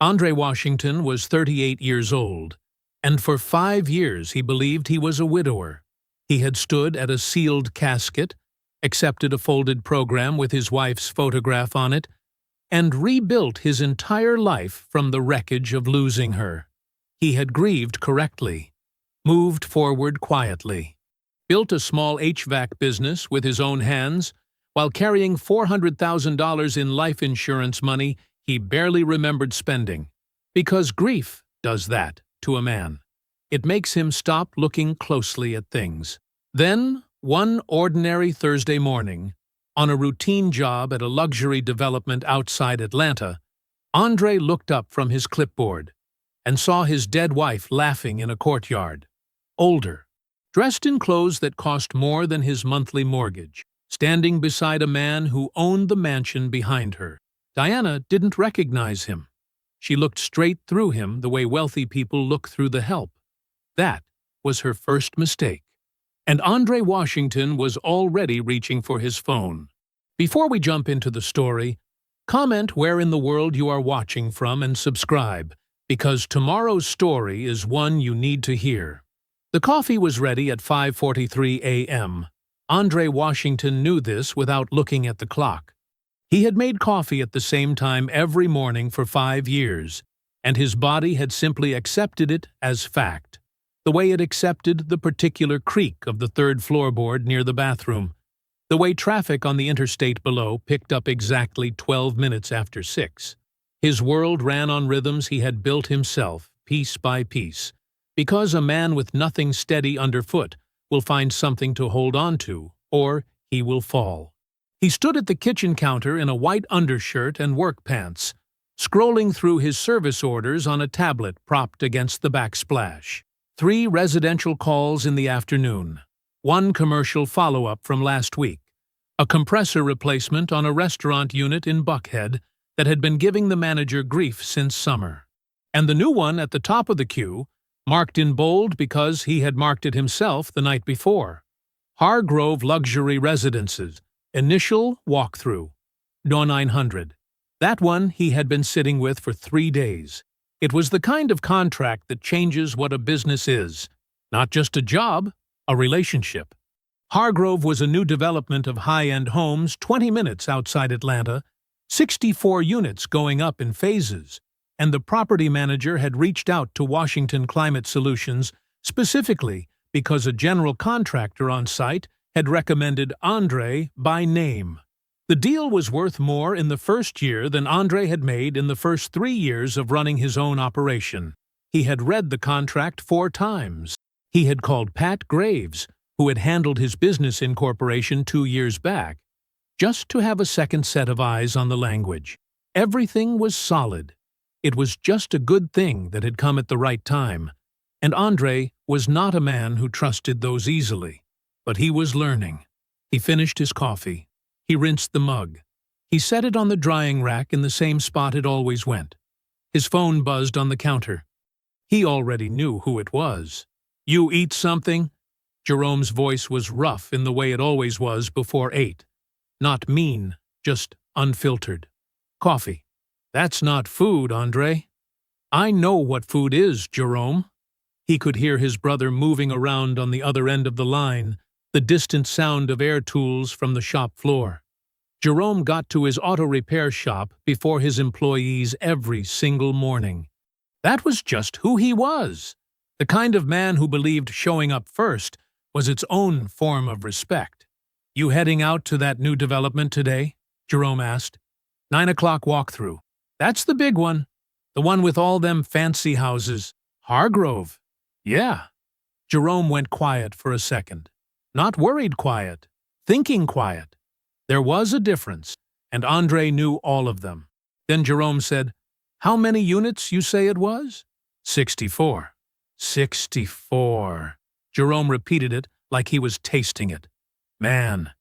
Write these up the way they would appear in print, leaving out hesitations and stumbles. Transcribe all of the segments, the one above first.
Andre Washington was 38 years old, and for 5 years he believed he was a widower. He had stood at a sealed casket, accepted a folded program with his wife's photograph on it, and rebuilt his entire life from the wreckage of losing her. He had grieved correctly, moved forward quietly, built a small HVAC business with his own hands, while carrying $400,000 in life insurance money he barely remembered spending. Because grief does that to a man. It makes him stop looking closely at things. Then, one ordinary Thursday morning, on a routine job at a luxury development outside Atlanta, Andre looked up from his clipboard and saw his dead wife laughing in a courtyard. Older, dressed in clothes that cost more than his monthly mortgage, standing beside a man who owned the mansion behind her. Diana didn't recognize him. She looked straight through him the way wealthy people look through the help. That was her first mistake. And Andre Washington was already reaching for his phone. Before we jump into the story, comment where in the world you are watching from and subscribe, because tomorrow's story is one you need to hear. The coffee was ready at 5:43 a.m. Andre Washington knew this without looking at the clock. He had made coffee at the same time every morning for 5 years, and his body had simply accepted it as fact, the way it accepted the particular creak of the third floorboard near the bathroom, the way traffic on the interstate below picked up exactly 12 minutes after 6. His world ran on rhythms he had built himself, piece by piece, because a man with nothing steady underfoot will find something to hold on to, or he will fall. He stood at the kitchen counter in a white undershirt and work pants, scrolling through his service orders on a tablet propped against the backsplash. 3 residential calls in the afternoon, 1 commercial follow-up from last week, a compressor replacement on a restaurant unit in Buckhead that had been giving the manager grief since summer, and the new one at the top of the queue, marked in bold because he had marked it himself the night before. Hargrove Luxury Residences, initial walkthrough, No 900. That one he had been sitting with for 3 days. It was the kind of contract that changes what a business is. Not just a job, a relationship. Hargrove was a new development of high-end homes 20 minutes outside Atlanta, 64 units going up in phases, and the property manager had reached out to Washington Climate Solutions specifically because a general contractor on site had recommended Andre by name. The deal was worth more in the first year than Andre had made in the first 3 years of running his own operation. He had read the contract 4 times. He had called Pat Graves, who had handled his business incorporation 2 years back, just to have a second set of eyes on the language. Everything was solid. It was just a good thing that had come at the right time, and Andre was not a man who trusted those easily. But he was learning. He finished his coffee. He rinsed the mug. He set it on the drying rack in the same spot it always went. His phone buzzed on the counter. He already knew who it was. "You eat something?" Jerome's voice was rough in the way it always was before 8. Not mean, just unfiltered. "Coffee." "That's not food, Andre." "I know what food is, Jerome." He could hear his brother moving around on the other end of the line, the distant sound of air tools from the shop floor. Jerome got to his auto repair shop before his employees every single morning. That was just who he was, the kind of man who believed showing up first was its own form of respect. "You heading out to that new development today?" Jerome asked. 9 o'clock walkthrough. "That's the big one. The one with all them fancy houses." "Hargrove." "Yeah." Jerome went quiet for a second. Not worried quiet, thinking quiet. There was a difference, and Andre knew all of them. Then Jerome said, "How many units you say it was?" 64. 64. Jerome repeated it like he was tasting it. "Man,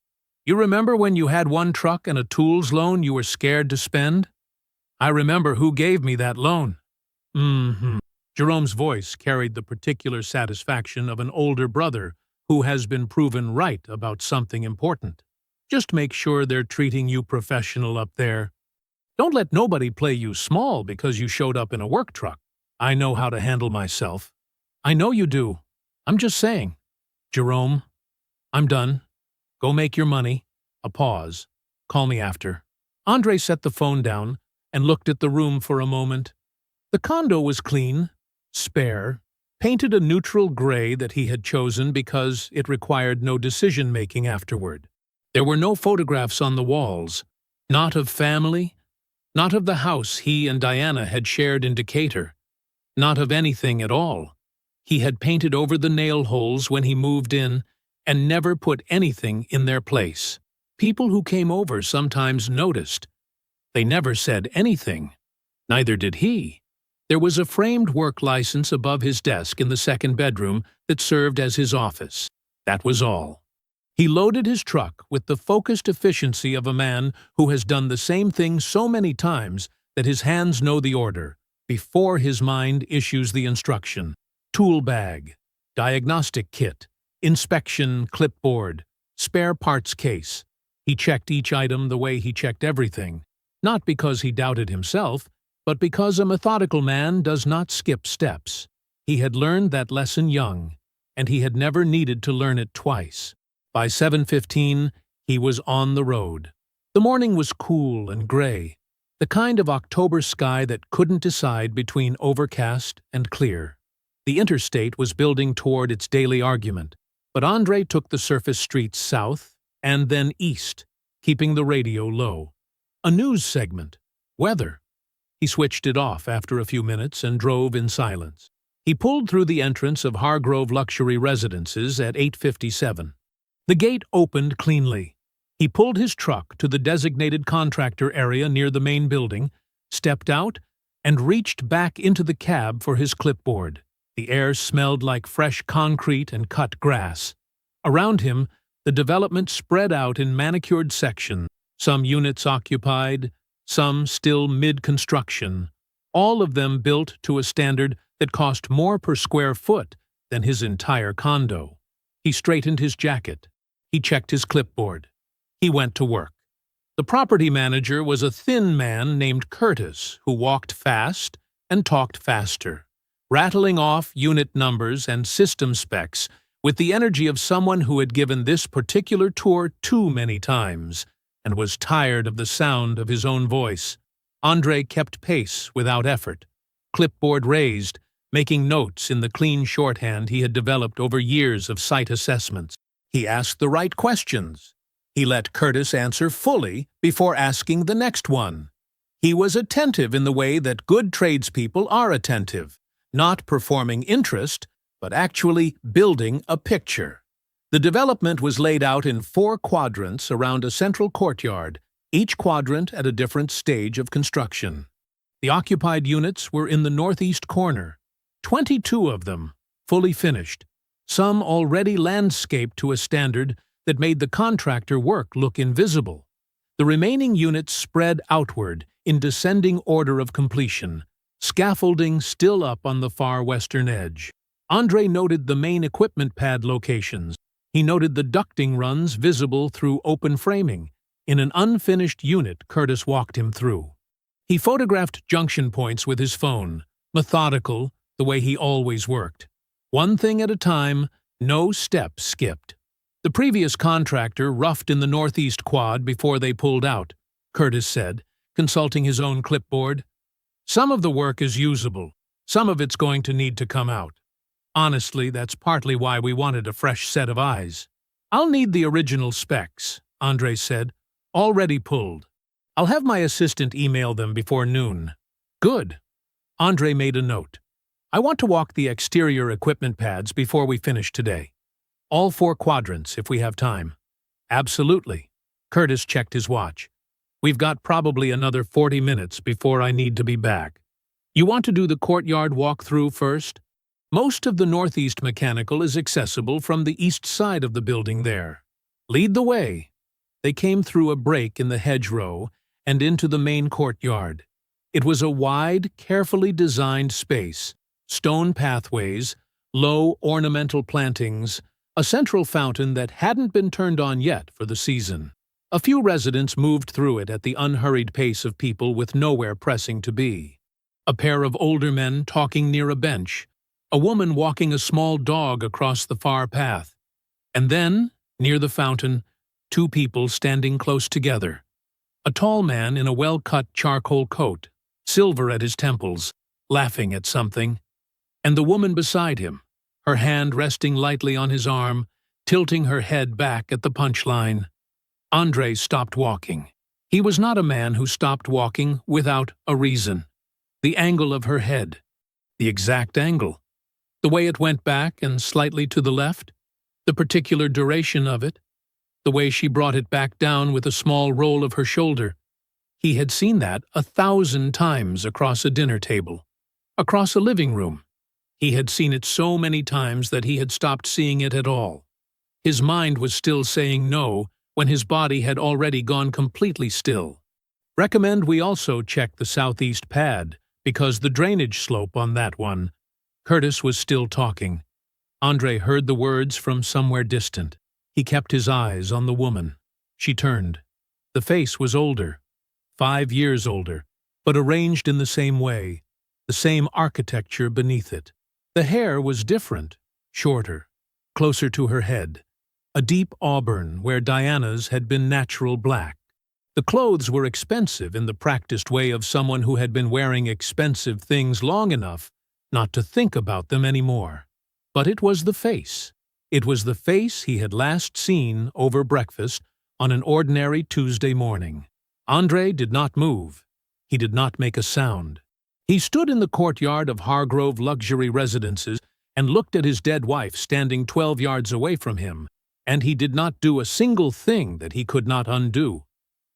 you remember when you had 1 truck and a tools loan you were scared to spend?" "I remember who gave me that loan." Jerome's voice carried the particular satisfaction of an older brother who has been proven right about something important. "Just make sure they're treating you professional up there." Don't let nobody play you small because you showed up in a work truck. I know how to handle myself. I know you do. I'm just saying. Jerome, I'm done. Go make your money. A pause. Call me after. Andre set the phone down and looked at the room for a moment. The condo was clean, spare, painted a neutral gray that he had chosen because it required no decision-making afterward. There were no photographs on the walls, not of family, not of the house he and Diana had shared in Decatur, not of anything at all. He had painted over the nail holes when he moved in and never put anything in their place. People who came over sometimes noticed. They never said anything. Neither did he. There was a framed work license above his desk in the second bedroom that served as his office. That was all. He loaded his truck with the focused efficiency of a man who has done the same thing so many times that his hands know the order before his mind issues the instruction. Tool bag, diagnostic kit, inspection clipboard, spare parts case. He checked each item the way he checked everything, not because he doubted himself, but because a methodical man does not skip steps. He had learned that lesson young, and he had never needed to learn it twice. By 7:15, he was on the road. The morning was cool and gray, the kind of October sky that couldn't decide between overcast and clear. The interstate was building toward its daily argument, but Andre took the surface streets south and then east, keeping the radio low. A news segment. Weather. He switched it off after a few minutes and drove in silence. He pulled through the entrance of Hargrove Luxury Residences at 8:57. The gate opened cleanly. He pulled his truck to the designated contractor area near the main building, stepped out, and reached back into the cab for his clipboard. The air smelled like fresh concrete and cut grass. Around him, the development spread out in manicured sections, some units occupied, some still mid-construction, all of them built to a standard that cost more per square foot than his entire condo. He straightened his jacket. He checked his clipboard. He went to work. The property manager was a thin man named Curtis who walked fast and talked faster, rattling off unit numbers and system specs with the energy of someone who had given this particular tour too many times and was tired of the sound of his own voice. Andre kept pace without effort, clipboard raised, making notes in the clean shorthand he had developed over years of site assessments. He asked the right questions. He let Curtis answer fully before asking the next one. He was attentive in the way that good tradespeople are attentive, not performing interest, but actually building a picture. The development was laid out in 4 quadrants around a central courtyard, each quadrant at a different stage of construction. The occupied units were in the northeast corner, 22 of them, fully finished, some already landscaped to a standard that made the contractor work look invisible. The remaining units spread outward in descending order of completion, scaffolding still up on the far western edge. Andre noted the main equipment pad locations. He noted the ducting runs visible through open framing. In an unfinished unit Curtis walked him through. He photographed junction points with his phone, methodical, the way he always worked. One thing at a time, no step skipped. The previous contractor roughed in the northeast quad before they pulled out, Curtis said, consulting his own clipboard. Some of the work is usable. Some of it's going to need to come out. Honestly, that's partly why we wanted a fresh set of eyes. I'll need the original specs, Andre said, already pulled. I'll have my assistant email them before noon. Good. Andre made a note. I want to walk the exterior equipment pads before we finish today. All 4 quadrants, if we have time. Absolutely. Curtis checked his watch. We've got probably another 40 minutes before I need to be back. You want to do the courtyard walkthrough first? Most of the northeast mechanical is accessible from the east side of the building there. Lead the way. They came through a break in the hedgerow and into the main courtyard. It was a wide, carefully designed space, stone pathways, low ornamental plantings, a central fountain that hadn't been turned on yet for the season. A few residents moved through it at the unhurried pace of people with nowhere pressing to be. A pair of older men talking near a bench, a woman walking a small dog across the far path, and then, near the fountain, two people standing close together. A tall man in a well-cut charcoal coat, silver at his temples, laughing at something, and the woman beside him, her hand resting lightly on his arm, tilting her head back at the punchline. Andrei stopped walking. He was not a man who stopped walking without a reason. The angle of her head, the exact angle, the way it went back and slightly to the left, the particular duration of it, the way she brought it back down with a small roll of her shoulder. He had seen that 1,000 times across a dinner table, across a living room. He had seen it so many times that he had stopped seeing it at all. His mind was still saying no when his body had already gone completely still. Recommend we also check the southeast pad, because the drainage slope on that one. Curtis was still talking. Andrei heard the words from somewhere distant. He kept his eyes on the woman. She turned. The face was older, 5 years older, but arranged in the same way, the same architecture beneath it. The hair was different, shorter, closer to her head, a deep auburn where Diana's had been natural black. The clothes were expensive in the practiced way of someone who had been wearing expensive things long enough not to think about them anymore. But it was the face. It was the face he had last seen over breakfast on an ordinary Tuesday morning. Andrei did not move. He did not make a sound. He stood in the courtyard of Hargrove Luxury Residences and looked at his dead wife standing 12 yards away from him, and he did not do a single thing that he could not undo.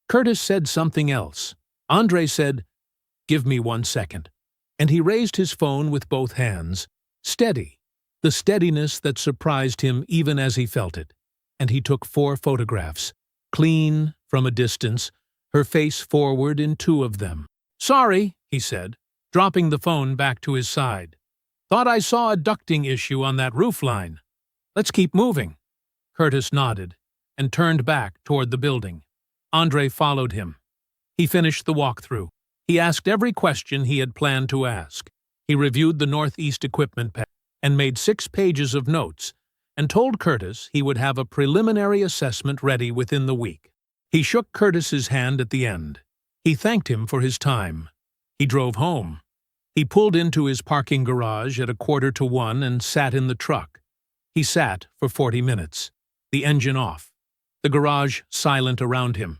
Curtis said something else. Andrei said, "Give me 1 second." And he raised his phone with both hands, steady, the steadiness that surprised him even as he felt it. And he took 4 photographs, clean, from a distance, her face forward in 2 of them. "Sorry," he said, dropping the phone back to his side. "Thought I saw a ducting issue on that roof line. Let's keep moving." Curtis nodded and turned back toward the building. Andrei followed him. He finished the walkthrough. He asked every question he had planned to ask. He reviewed the Northeast equipment pad and made 6 pages of notes and told Curtis he would have a preliminary assessment ready within the week. He shook Curtis's hand at the end. He thanked him for his time. He drove home. He pulled into his parking garage at 1:45 and sat in the truck. He sat for 40 minutes, the engine off, the garage silent around him.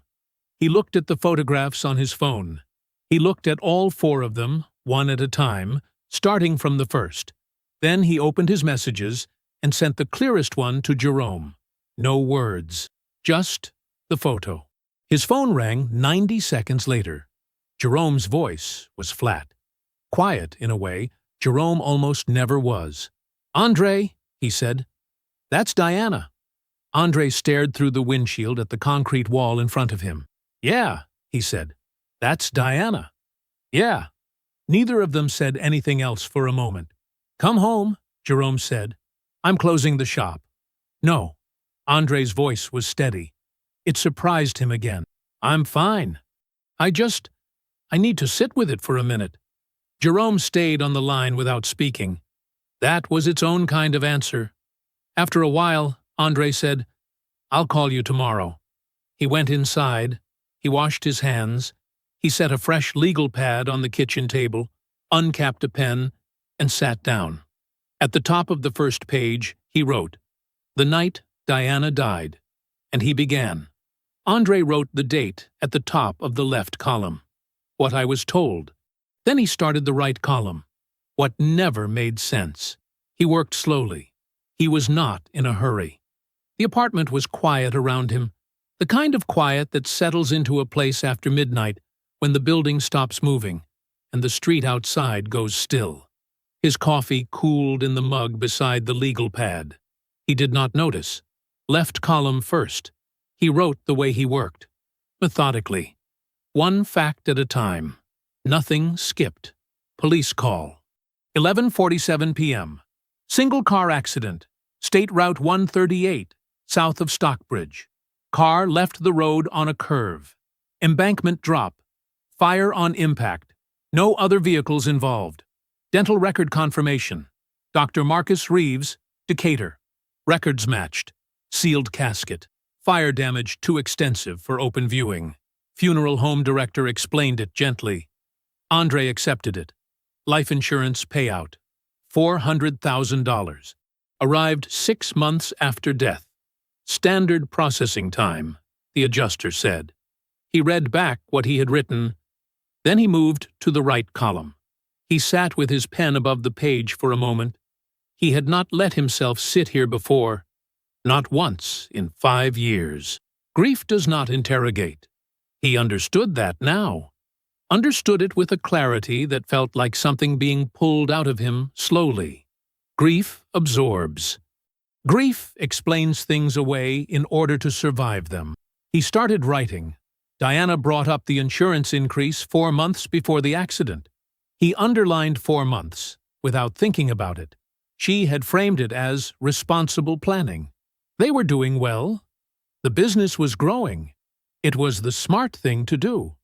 He looked at the photographs on his phone. He looked at all 4 of them, one at a time, starting from the first. Then he opened his messages and sent the clearest one to Jerome. No words, just the photo. His phone rang 90 seconds later. Jerome's voice was flat. Quiet, in a way, Jerome almost never was. "Andrei," he said. "That's Diana." Andrei stared through the windshield at the concrete wall in front of him. "Yeah," he said. "That's Diana." "Yeah." Neither of them said anything else for a moment. "Come home," Jerome said. "I'm closing the shop." "No." Andrei's voice was steady. It surprised him again. "I'm fine. I need to sit with it for a minute." Jerome stayed on the line without speaking. That was its own kind of answer. After a while, Andrei said, "I'll call you tomorrow." He went inside. He washed his hands. He set a fresh legal pad on the kitchen table, uncapped a pen, and sat down. At the top of the first page, he wrote, "The night Diana died," and he began. Andrei wrote the date at the top of the left column. What I was told. Then he started the right column. What never made sense. He worked slowly. He was not in a hurry. The apartment was quiet around him, the kind of quiet that settles into a place after midnight when the building stops moving and the street outside goes still. His coffee cooled in the mug beside the legal pad. He did not notice. Left column first. He wrote the way he worked, methodically. 1 fact at a time. Nothing skipped. Police call. 11:47 p.m. Single car accident. State Route 138, south of Stockbridge. Car left the road on a curve. Embankment drop. Fire on impact. No other vehicles involved. Dental record confirmation. Dr. Marcus Reeves, Decatur. Records matched. Sealed casket. Fire damage too extensive for open viewing. Funeral home director explained it gently. Andre accepted it. Life insurance payout. $400,000. Arrived 6 months after death. Standard processing time, the adjuster said. He read back what he had written. Then he moved to the right column. He sat with his pen above the page for a moment. He had not let himself sit here before. Not once in 5 years. Grief does not interrogate. He understood that now. Understood it with a clarity that felt like something being pulled out of him slowly. Grief absorbs. Grief explains things away in order to survive them. He started writing. Diana brought up the insurance increase 4 months before the accident. He underlined 4 months, without thinking about it. She had framed it as responsible planning. They were doing well. The business was growing. It was the smart thing to do.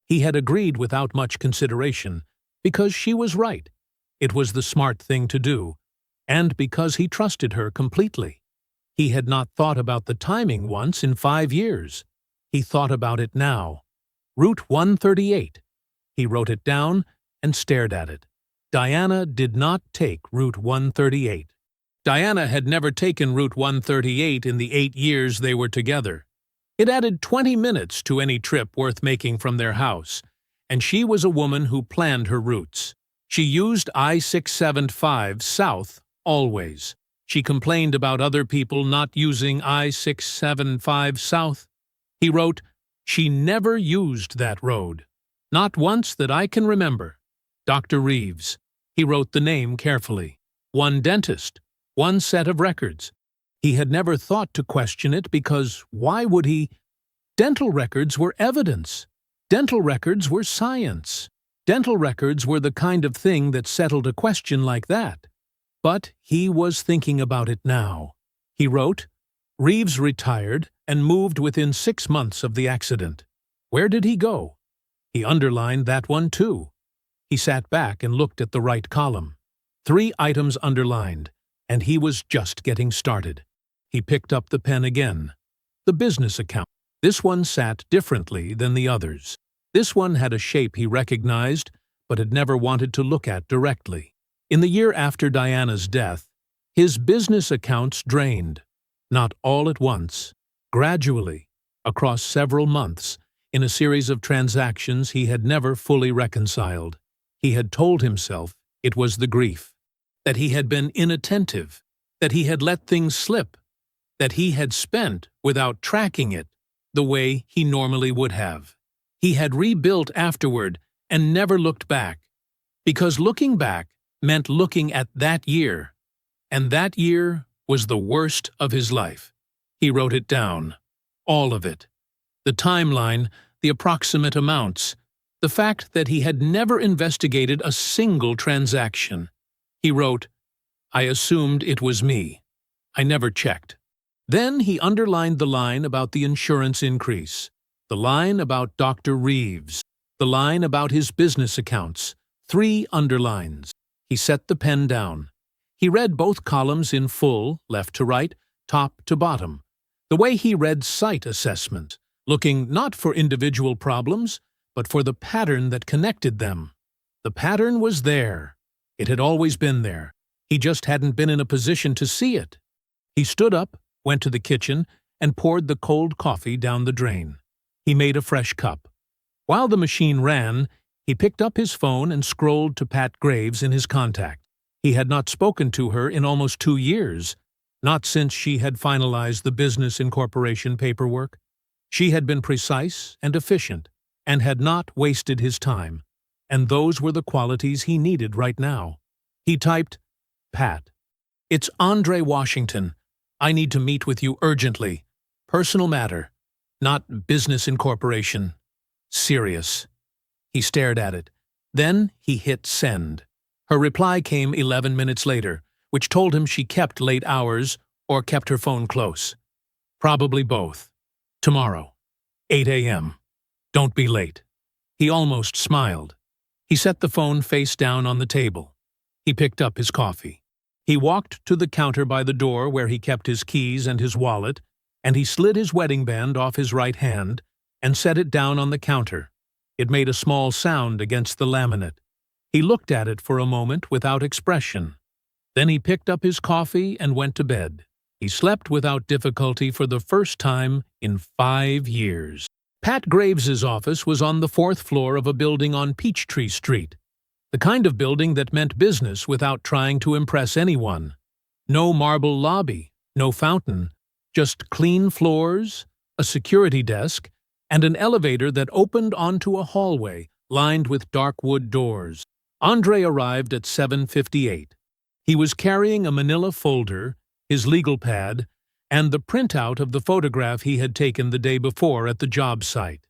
He had agreed without much consideration, because she was right. It was the smart thing to do, and because he trusted her completely. He had not thought about the timing once in 5 years. He thought about it now. Route 138. He wrote it down and stared at it. Diana did not take Route 138. Diana had never taken Route 138 in the 8 years they were together. It added 20 minutes to any trip worth making from their house, and she was a woman who planned her routes. She used I-675 south always. She complained about other people not using I-675 south. He wrote, "She never used that road. Not once that I can remember." Dr. Reeves. He wrote the name carefully. One dentist. One set of records. He had never thought to question it because why would he? Dental records were evidence. Dental records were science. Dental records were the kind of thing that settled a question like that. But he was thinking about it now. He wrote, Reeves retired and moved within 6 months of the accident. Where did he go? He underlined that one too. He sat back and looked at the right column. 3 items underlined, and he was just getting started. He picked up the pen again. The business account. This one sat differently than the others. This one had a shape he recognized, but had never wanted to look at directly. In the year after Diana's death, his business accounts drained. Not all at once. Gradually, across several months, in a series of transactions he had never fully reconciled. He had told himself it was the grief, that he had been inattentive, that he had let things slip, that he had spent, without tracking it, the way he normally would have. He had rebuilt afterward and never looked back, because looking back meant looking at that year, and that year was the worst of his life. He wrote it down, all of it. The timeline, the approximate amounts, the fact that he had never investigated a single transaction. He wrote, I assumed it was me. I never checked. Then he underlined the line about the insurance increase, the line about Dr. Reeves, the line about his business accounts, 3 underlines. He set the pen down. He read both columns in full, left to right, top to bottom, the way he read site assessment, looking not for individual problems, but for the pattern that connected them. The pattern was there. It had always been there. He just hadn't been in a position to see it. He stood up, went to the kitchen, and poured the cold coffee down the drain. He made a fresh cup. While the machine ran, he picked up his phone and scrolled to Pat Graves in his contact. He had not spoken to her in almost 2 years, not since she had finalized the business incorporation paperwork. She had been precise and efficient, and had not wasted his time, and those were the qualities he needed right now. He typed, Pat, it's Andre Washington. I need to meet with you urgently. Personal matter, not business incorporation. Serious. He stared at it. Then he hit send. Her reply came 11 minutes later, which told him she kept late hours or kept her phone close. Probably both. Tomorrow, 8 a.m. Don't be late. He almost smiled. He set the phone face down on the table. He picked up his coffee. He walked to the counter by the door where he kept his keys and his wallet, and he slid his wedding band off his right hand and set it down on the counter. It made a small sound against the laminate. He looked at it for a moment without expression. Then he picked up his coffee and went to bed. He slept without difficulty for the first time in 5 years. Pat Graves's office was on the 4th floor of a building on Peachtree Street, the kind of building that meant business without trying to impress anyone. No marble lobby, no fountain, just clean floors, a security desk, and an elevator that opened onto a hallway lined with dark wood doors. Andre arrived at 7:58. He was carrying a manila folder, his legal pad, and the printout of the photograph he had taken the day before at the job site.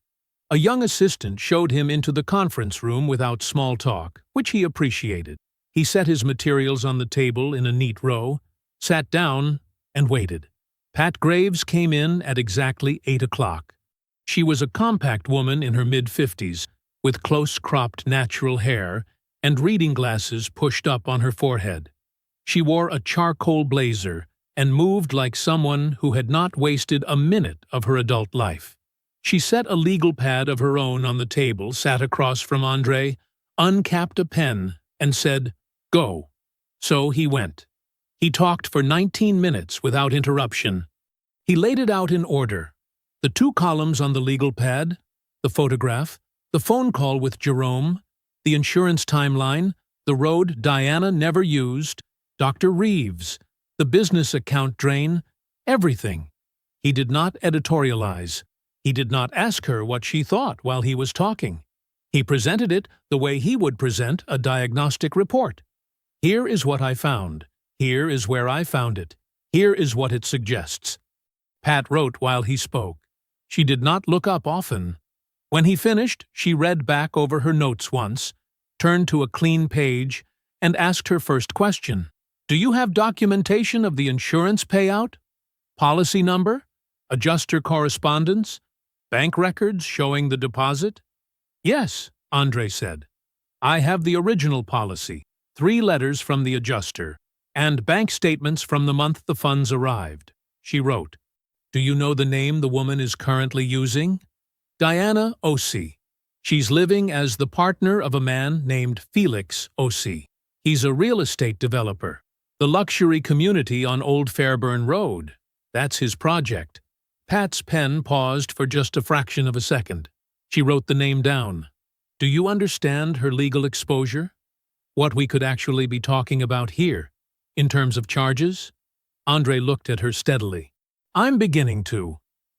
A young assistant showed him into the conference room without small talk, which he appreciated. He set his materials on the table in a neat row, sat down, and waited. Pat Graves came in at exactly 8 o'clock. She was a compact woman in her mid-50s, with close-cropped natural hair and reading glasses pushed up on her forehead. She wore a charcoal blazer and moved like someone who had not wasted a minute of her adult life. She set a legal pad of her own on the table, sat across from Andre, uncapped a pen, and said, "Go." So he went. He talked for 19 minutes without interruption. He laid it out in order. The 2 columns on the legal pad, the photograph, the phone call with Jerome, the insurance timeline, the road Diana never used, Dr. Reeves, the business account drain, everything. He did not editorialize. He did not ask her what she thought while he was talking. He presented it the way he would present a diagnostic report. Here is what I found. Here is where I found it. Here is what it suggests. Pat wrote while he spoke. She did not look up often. When he finished, she read back over her notes once, turned to a clean page, and asked her first question. "Do you have documentation of the insurance payout? Policy number? Adjuster correspondence? Bank records showing the deposit?" "Yes," Andre said. "I have the original policy, 3 letters from the adjuster, and bank statements from the month the funds arrived." She wrote, "Do you know the name the woman is currently using? Diana Ossie. She's living as the partner of a man named Felix Ossie. He's a real estate developer. The luxury community on Old Fairburn Road. That's his project." Pat's pen paused for just a fraction of a second. She wrote the name down. "Do you understand her legal exposure? What we could actually be talking about here, in terms of charges?" Andre looked at her steadily. "I'm beginning to."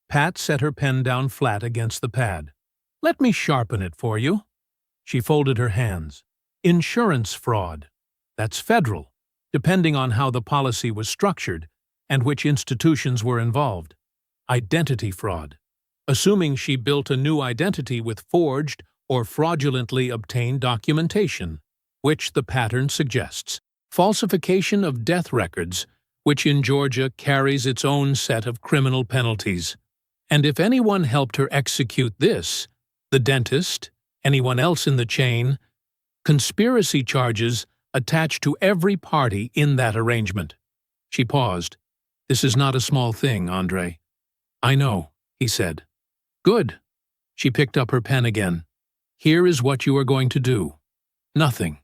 Pat set her pen down flat against the pad. "Let me sharpen it for you." She folded her hands. "Insurance fraud. That's federal, depending on how the policy was structured and which institutions were involved. Identity fraud. Assuming she built a new identity with forged or fraudulently obtained documentation, which the pattern suggests. Falsification of death records, which in Georgia carries its own set of criminal penalties. And if anyone helped her execute this, the dentist, anyone else in the chain, conspiracy charges attached to every party in that arrangement." She paused. "This is not a small thing, Andre." "I know," he said. "Good." She picked up her pen again. "Here is what you are going to do. Nothing.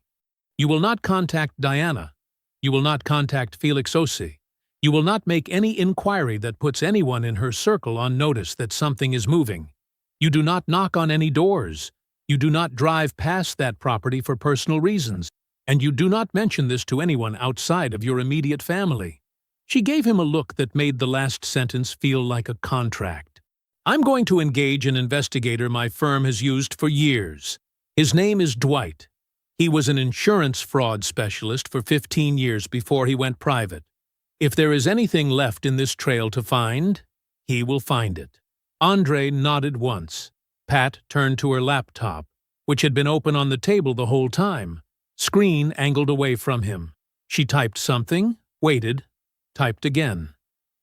You will not contact Diana. You will not contact Felix Ossie. You will not make any inquiry that puts anyone in her circle on notice that something is moving. You do not knock on any doors. You do not drive past that property for personal reasons. And you do not mention this to anyone outside of your immediate family." She gave him a look that made the last sentence feel like a contract. "I'm going to engage an investigator my firm has used for years. His name is Dwight. He was an insurance fraud specialist for 15 years before he went private. If there is anything left in this trail to find, he will find it." Andre nodded once. Pat turned to her laptop, which had been open on the table the whole time, screen angled away from him. She typed something, waited, typed again.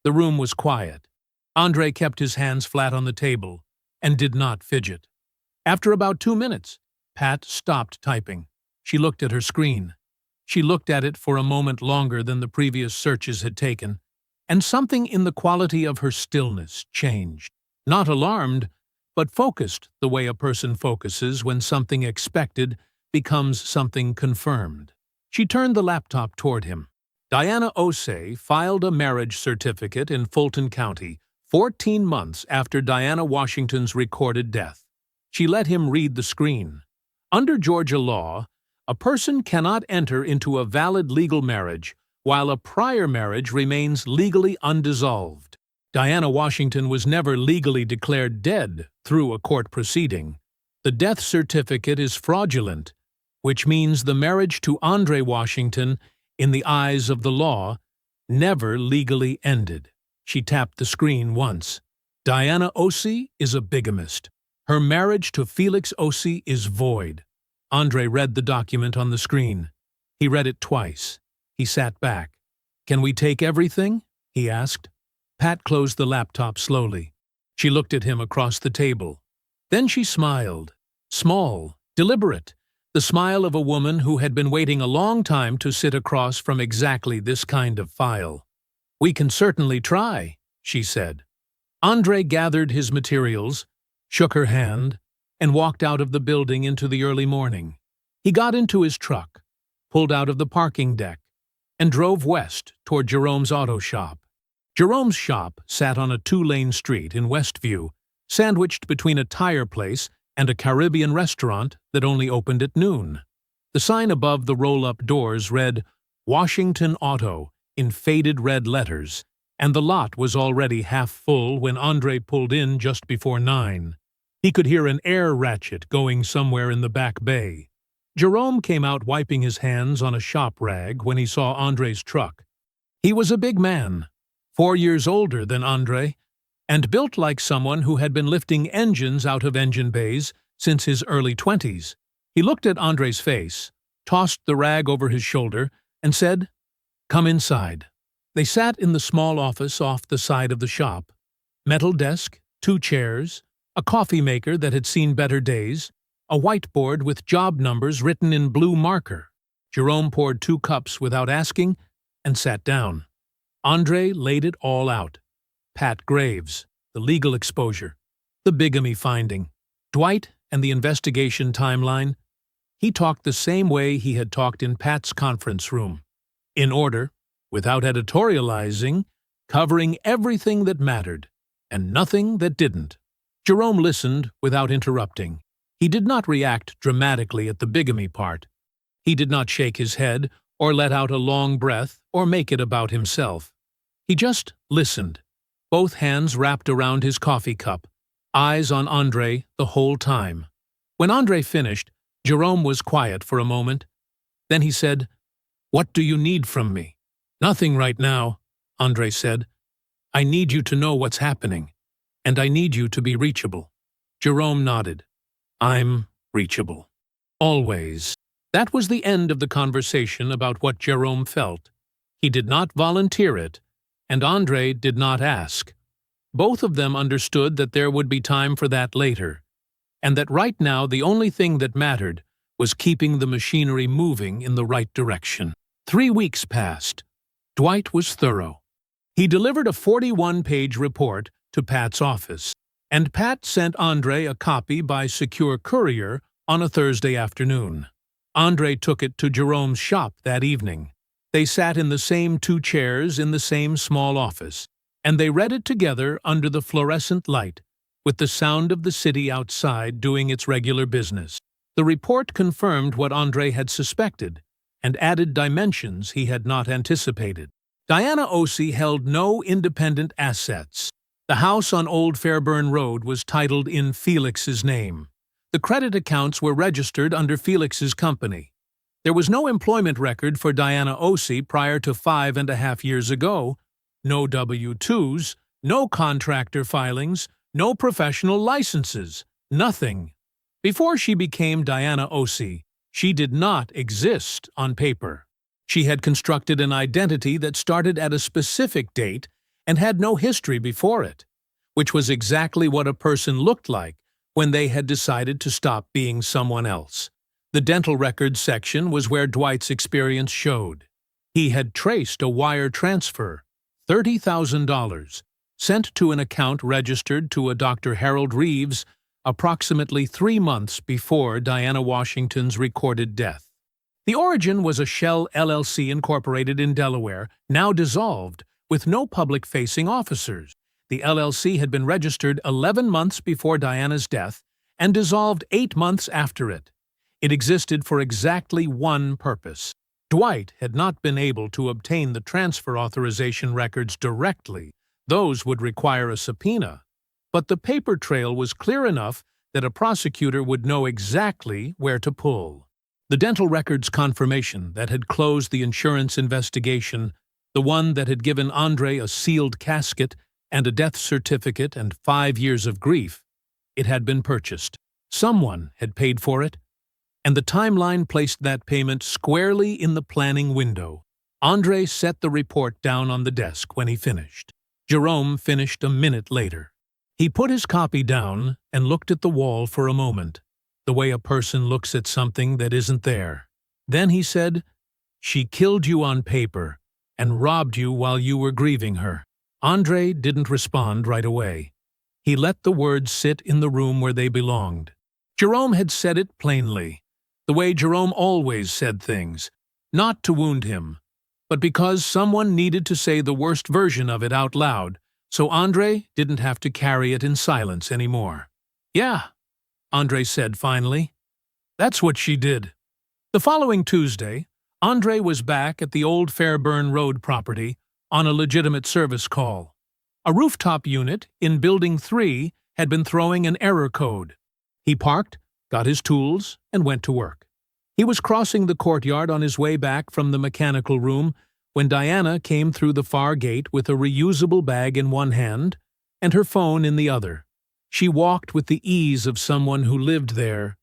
The room was quiet. Andre kept his hands flat on the table and did not fidget. After about 2 minutes, Pat stopped typing. She looked at her screen. She looked at it for a moment longer than the previous searches had taken, and something in the quality of her stillness changed. Not alarmed, but focused the way a person focuses when something expected becomes something confirmed. She turned the laptop toward him. Diana Osei filed a marriage certificate in Fulton County 14 months after Diana Washington's recorded death. She let him read the screen. Under Georgia law, a person cannot enter into a valid legal marriage while a prior marriage remains legally undissolved. Diana Washington was never legally declared dead through a court proceeding. The death certificate is fraudulent, which means the marriage to Andre Washington, in the eyes of the law, never legally ended. She tapped the screen once. Diana Osei is a bigamist. Her marriage to Felix Osei is void. Andre read the document on the screen. He read it twice. He sat back. "Can we take everything?" he asked. Pat closed the laptop slowly. She looked at him across the table. Then she smiled. Small, deliberate. The smile of a woman who had been waiting a long time to sit across from exactly this kind of file. "We can certainly try," she said. Andre gathered his materials, shook her hand, and walked out of the building into the early morning. He got into his truck, pulled out of the parking deck, and drove west toward Jerome's auto shop. Jerome's shop sat on a 2-lane street in Westview, sandwiched between a tire place and a Caribbean restaurant that only opened at noon. The sign above the roll-up doors read, "Washington Auto," in faded red letters, and the lot was already half full when Andre pulled in just before 9. He could hear an air ratchet going somewhere in the back bay. Jerome came out wiping his hands on a shop rag when he saw Andre's truck. He was a big man, 4 years older than Andre, and built like someone who had been lifting engines out of engine bays since his early 20s. He looked at Andre's face, tossed the rag over his shoulder, and said, "Come inside." They sat in the small office off the side of the shop. Metal desk, 2 chairs, a coffee maker that had seen better days, a whiteboard with job numbers written in blue marker. Jerome poured 2 cups without asking and sat down. Andre laid it all out. Pat Graves, the legal exposure, the bigamy finding, Dwight and the investigation timeline. He talked the same way he had talked in Pat's conference room. In order, without editorializing, covering everything that mattered, and nothing that didn't. Jerome listened without interrupting. He did not react dramatically at the bigamy part. He did not shake his head, or let out a long breath, or make it about himself. He just listened, both hands wrapped around his coffee cup, eyes on Andre the whole time. When Andre finished, Jerome was quiet for a moment. Then he said, "What do you need from me?" "Nothing right now," Andre said. "I need you to know what's happening, and I need you to be reachable." Jerome nodded. "I'm reachable. Always." That was the end of the conversation about what Jerome felt. He did not volunteer it, and Andre did not ask. Both of them understood that there would be time for that later, and that right now the only thing that mattered was keeping the machinery moving in the right direction. 3 weeks passed. Dwight was thorough. He delivered a 41-page report to Pat's office, and Pat sent Andre a copy by secure courier on a Thursday afternoon. Andre took it to Jerome's shop that evening. They sat in the same 2 chairs in the same small office, and they read it together under the fluorescent light, with the sound of the city outside doing its regular business. The report confirmed what Andre had suspected, and added dimensions he had not anticipated. Diana Osei held no independent assets. The house on Old Fairburn Road was titled in Felix's name. The credit accounts were registered under Felix's company. There was no employment record for Diana Osei prior to 5.5 years ago, no W-2s, no contractor filings, no professional licenses, nothing. Before she became Diana Osei, she did not exist on paper. She had constructed an identity that started at a specific date and had no history before it. which was exactly what a person looked like when they had decided to stop being someone else. The dental records section was where Dwight's experience showed. He had traced a wire transfer, $30,000, sent to an account registered to a Dr. Harold Reeves approximately 3 months before Diana Washington's recorded death. The origin was a Shell LLC incorporated in Delaware, now dissolved, with no public-facing officers. The LLC had been registered 11 months before Diana's death and dissolved 8 months after it. It existed for exactly one purpose. Dwight had not been able to obtain the transfer authorization records directly. Those would require a subpoena. But the paper trail was clear enough that a prosecutor would know exactly where to pull. The dental records confirmation that had closed the insurance investigation, the one that had given Andre a sealed casket and a death certificate and 5 years of grief, it had been purchased. Someone had paid for it, and the timeline placed that payment squarely in the planning window. Andre set the report down on the desk when he finished. Jerome finished a minute later. He put his copy down and looked at the wall for a moment, the way a person looks at something that isn't there. Then he said, "She killed you on paper and robbed you while you were grieving her." Andre didn't respond right away. He let the words sit in the room where they belonged. Jerome had said it plainly, the way Jerome always said things, not to wound him, but because someone needed to say the worst version of it out loud, so Andre didn't have to carry it in silence anymore. "Yeah," Andre said finally. "That's what she did." The following Tuesday, Andre was back at the old Fairburn Road property on a legitimate service call. A rooftop unit in Building 3 had been throwing an error code. He parked, got his tools, and went to work. He was crossing the courtyard on his way back from the mechanical room when Diana came through the far gate with a reusable bag in one hand and her phone in the other. She walked with the ease of someone who lived there,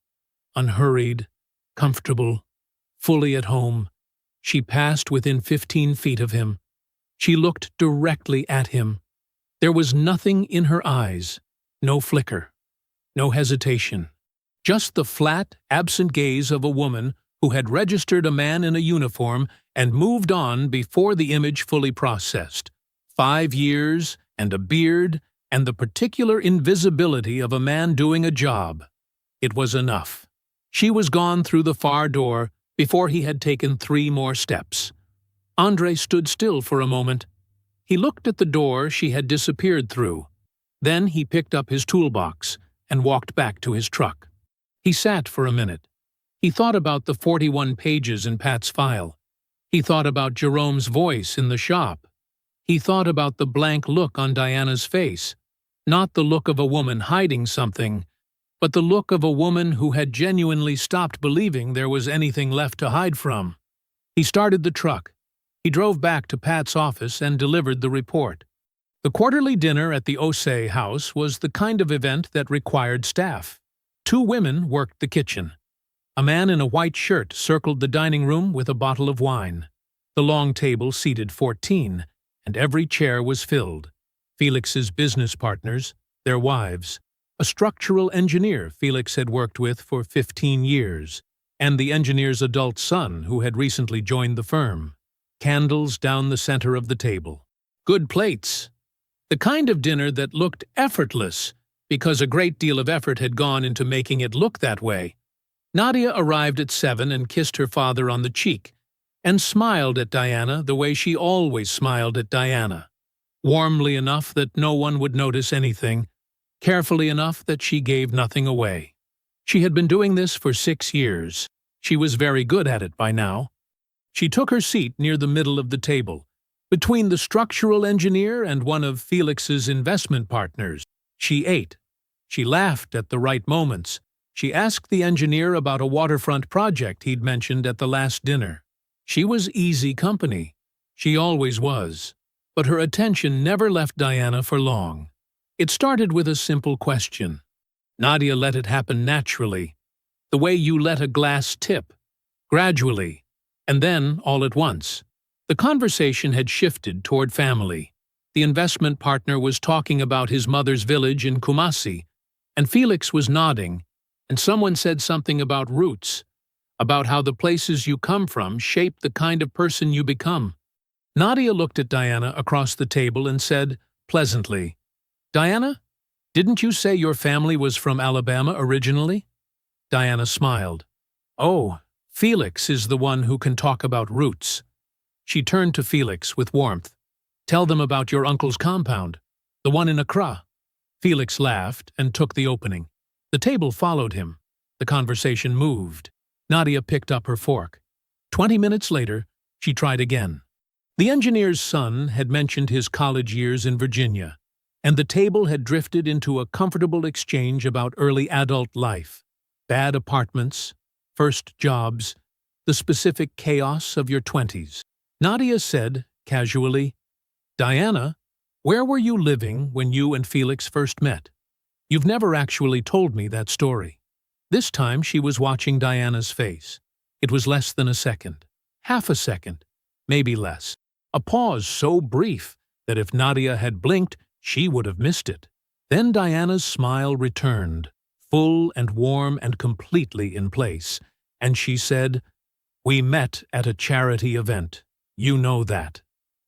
unhurried, comfortable, fully at home. She passed within 15 feet of him. She looked directly at him. There was nothing in her eyes, no flicker, no hesitation. Just the flat, absent gaze of a woman who had registered a man in a uniform and moved on before the image fully processed. 5 years, and a beard, and the particular invisibility of a man doing a job. It was enough. She was gone through the far door before he had taken 3 more steps. Andre stood still for a moment. He looked at the door she had disappeared through. Then he picked up his toolbox and walked back to his truck. He sat for a minute. He thought about the 41 pages in Pat's file. He thought about Jerome's voice in the shop. He thought about the blank look on Diana's face. Not the look of a woman hiding something, but the look of a woman who had genuinely stopped believing there was anything left to hide from. He started the truck. He drove back to Pat's office and delivered the report. The quarterly dinner at the Osei house was the kind of event that required staff. 2 women worked the kitchen. A man in a white shirt circled the dining room with a bottle of wine. The long table seated 14, and every chair was filled. Felix's business partners, their wives, a structural engineer Felix had worked with for 15 years, and the engineer's adult son who had recently joined the firm. Candles down the center of the table. Good plates. The kind of dinner that looked effortless because a great deal of effort had gone into making it look that way. Nadia arrived at 7 and kissed her father on the cheek, and smiled at Diana the way she always smiled at Diana. Warmly enough that no one would notice anything, carefully enough that she gave nothing away. She had been doing this for 6 years. She was very good at it by now. She took her seat near the middle of the table, between the structural engineer and one of Felix's investment partners. She ate. She laughed at the right moments. She asked the engineer about a waterfront project he'd mentioned at the last dinner. She was easy company. She always was. But her attention never left Diana for long. It started with a simple question. Nadia let it happen naturally, the way you let a glass tip, gradually, and then all at once. The conversation had shifted toward family. The investment partner was talking about his mother's village in Kumasi, and Felix was nodding, and someone said something about roots, about how the places you come from shape the kind of person you become. Nadia looked at Diana across the table and said, pleasantly, "Diana, didn't you say your family was from Alabama originally?" Diana smiled. "Oh, Felix is the one who can talk about roots." She turned to Felix with warmth. "Tell them about your uncle's compound, the one in Accra." Felix laughed and took the opening. The table followed him. The conversation moved. Nadia picked up her fork. 20 minutes later, she tried again. The engineer's son had mentioned his college years in Virginia, and the table had drifted into a comfortable exchange about early adult life, bad apartments, first jobs, the specific chaos of your 20s. Nadia said, casually, "Diana, where were you living when you and Felix first met? You've never actually told me that story." This time she was watching Diana's face. It was less than a second, half a second, maybe less. A pause so brief that if Nadia had blinked, she would have missed it. Then Diana's smile returned, full and warm and completely in place, and she said, "We met at a charity event. You know that,"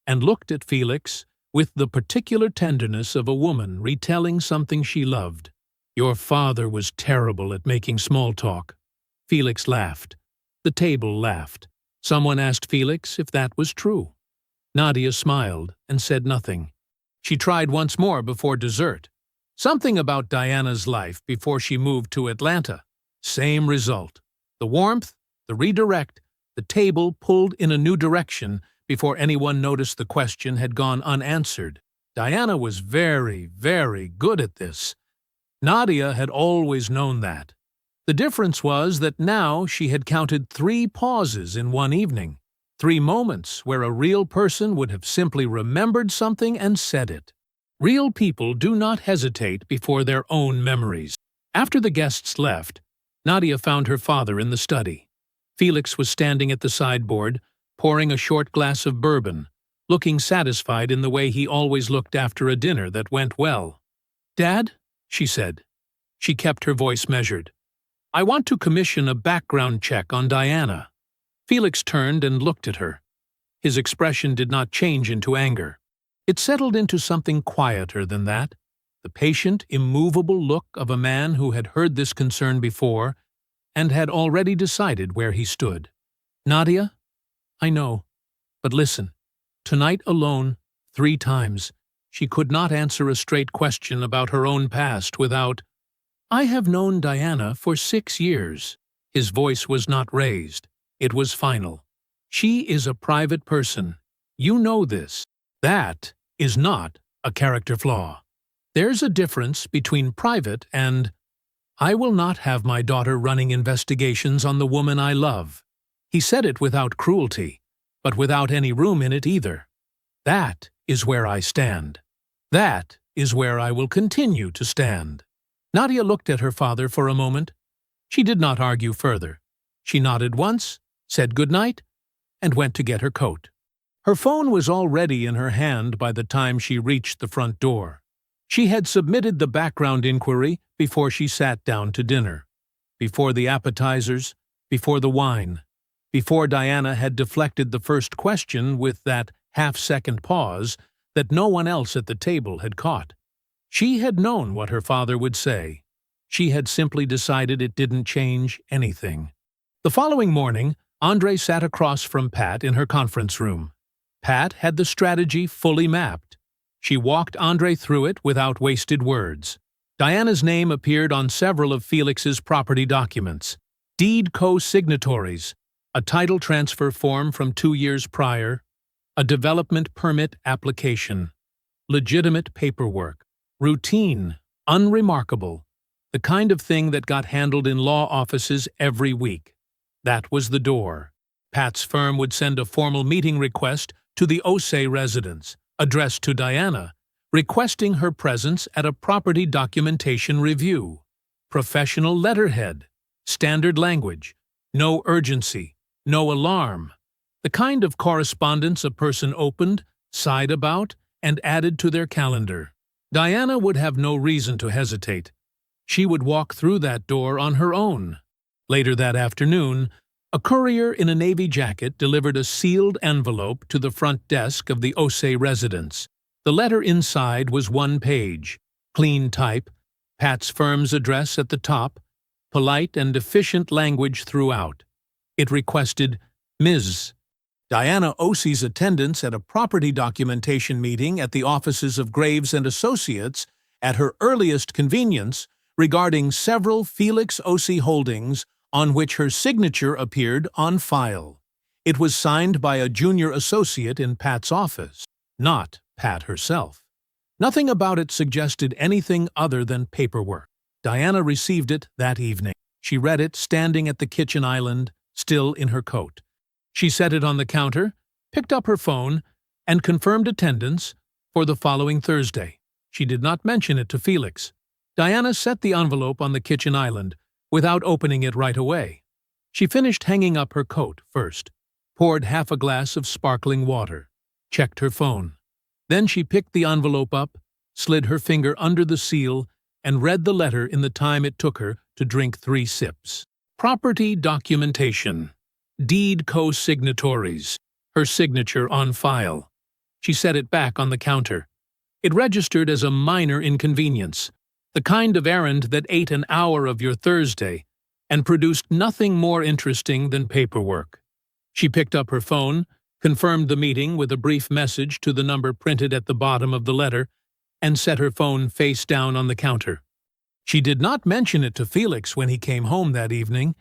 and looked at Felix with the particular tenderness of a woman retelling something she loved. "Your father was terrible at making small talk." Felix laughed. The table laughed. Someone asked Felix if that was true. Nadia smiled and said nothing. She tried once more before dessert. Something about Diana's life before she moved to Atlanta. Same result. The warmth, the redirect, the table pulled in a new direction before anyone noticed the question had gone unanswered. Diana was very, very good at this. Nadia had always known that. The difference was that now she had counted 3 pauses in one evening, 3 moments where a real person would have simply remembered something and said it. Real people do not hesitate before their own memories. After the guests left, Nadia found her father in the study. Felix was standing at the sideboard, pouring a short glass of bourbon, looking satisfied in the way he always looked after a dinner that went well. "Dad," she said. She kept her voice measured. "I want to commission a background check on Diana." Felix turned and looked at her. His expression did not change into anger. It settled into something quieter than that, the patient, immovable look of a man who had heard this concern before and had already decided where he stood. "Nadia, I know, but listen. Tonight alone, 3 times, she could not answer a straight question about her own past without, 'I have known Diana for 6 years.'" His voice was not raised. It was final. "She is a private person. You know this. That is not a character flaw. There's a difference between private and, 'I will not have my daughter running investigations on the woman I love.'" He said it without cruelty, but without any room in it either. "That is where I stand. That is where I will continue to stand." Nadia looked at her father for a moment. She did not argue further. She nodded once, said good night, and went to get her coat. Her phone was already in her hand by the time she reached the front door. She had submitted the background inquiry before she sat down to dinner, before the appetizers, before the wine, before Diana had deflected the first question with that half-second pause that no one else at the table had caught. She had known what her father would say. She had simply decided it didn't change anything. The following morning, Andre sat across from Pat in her conference room. Pat had the strategy fully mapped. She walked Andre through it without wasted words. Diana's name appeared on several of Felix's property documents, deed co-signatories, a title transfer form from 2 years prior, a development permit application, legitimate paperwork, routine, unremarkable, the kind of thing that got handled in law offices every week. That was the door. Pat's firm would send a formal meeting request to the Osei residence, addressed to Diana, requesting her presence at a property documentation review. Professional letterhead, standard language, no urgency, no alarm. The kind of correspondence a person opened, sighed about, and added to their calendar. Diana would have no reason to hesitate. She would walk through that door on her own. Later that afternoon, a courier in a navy jacket delivered a sealed envelope to the front desk of the Osei residence. The letter inside was one page, clean type, Pat's firm's address at the top, polite and efficient language throughout. It requested Ms. Diana Osei's attendance at a property documentation meeting at the offices of Graves and Associates at her earliest convenience regarding several Felix Osei holdings on which her signature appeared on file. It was signed by a junior associate in Pat's office, not Pat herself. Nothing about it suggested anything other than paperwork. Diana received it that evening. She read it standing at the kitchen island, still in her coat. She set it on the counter, picked up her phone, and confirmed attendance for the following Thursday. She did not mention it to Felix. Diana set the envelope on the kitchen island, without opening it right away. She finished hanging up her coat first, poured half a glass of sparkling water, checked her phone. Then she picked the envelope up, slid her finger under the seal, and read the letter in the time it took her to drink 3 sips. Property documentation. Deed co-signatories. Her signature on file. She set it back on the counter. It registered as a minor inconvenience, the kind of errand that ate an hour of your Thursday and produced nothing more interesting than paperwork. She picked up her phone, confirmed the meeting with a brief message to the number printed at the bottom of the letter, and set her phone face down on the counter. She did not mention it to Felix when he came home that evening.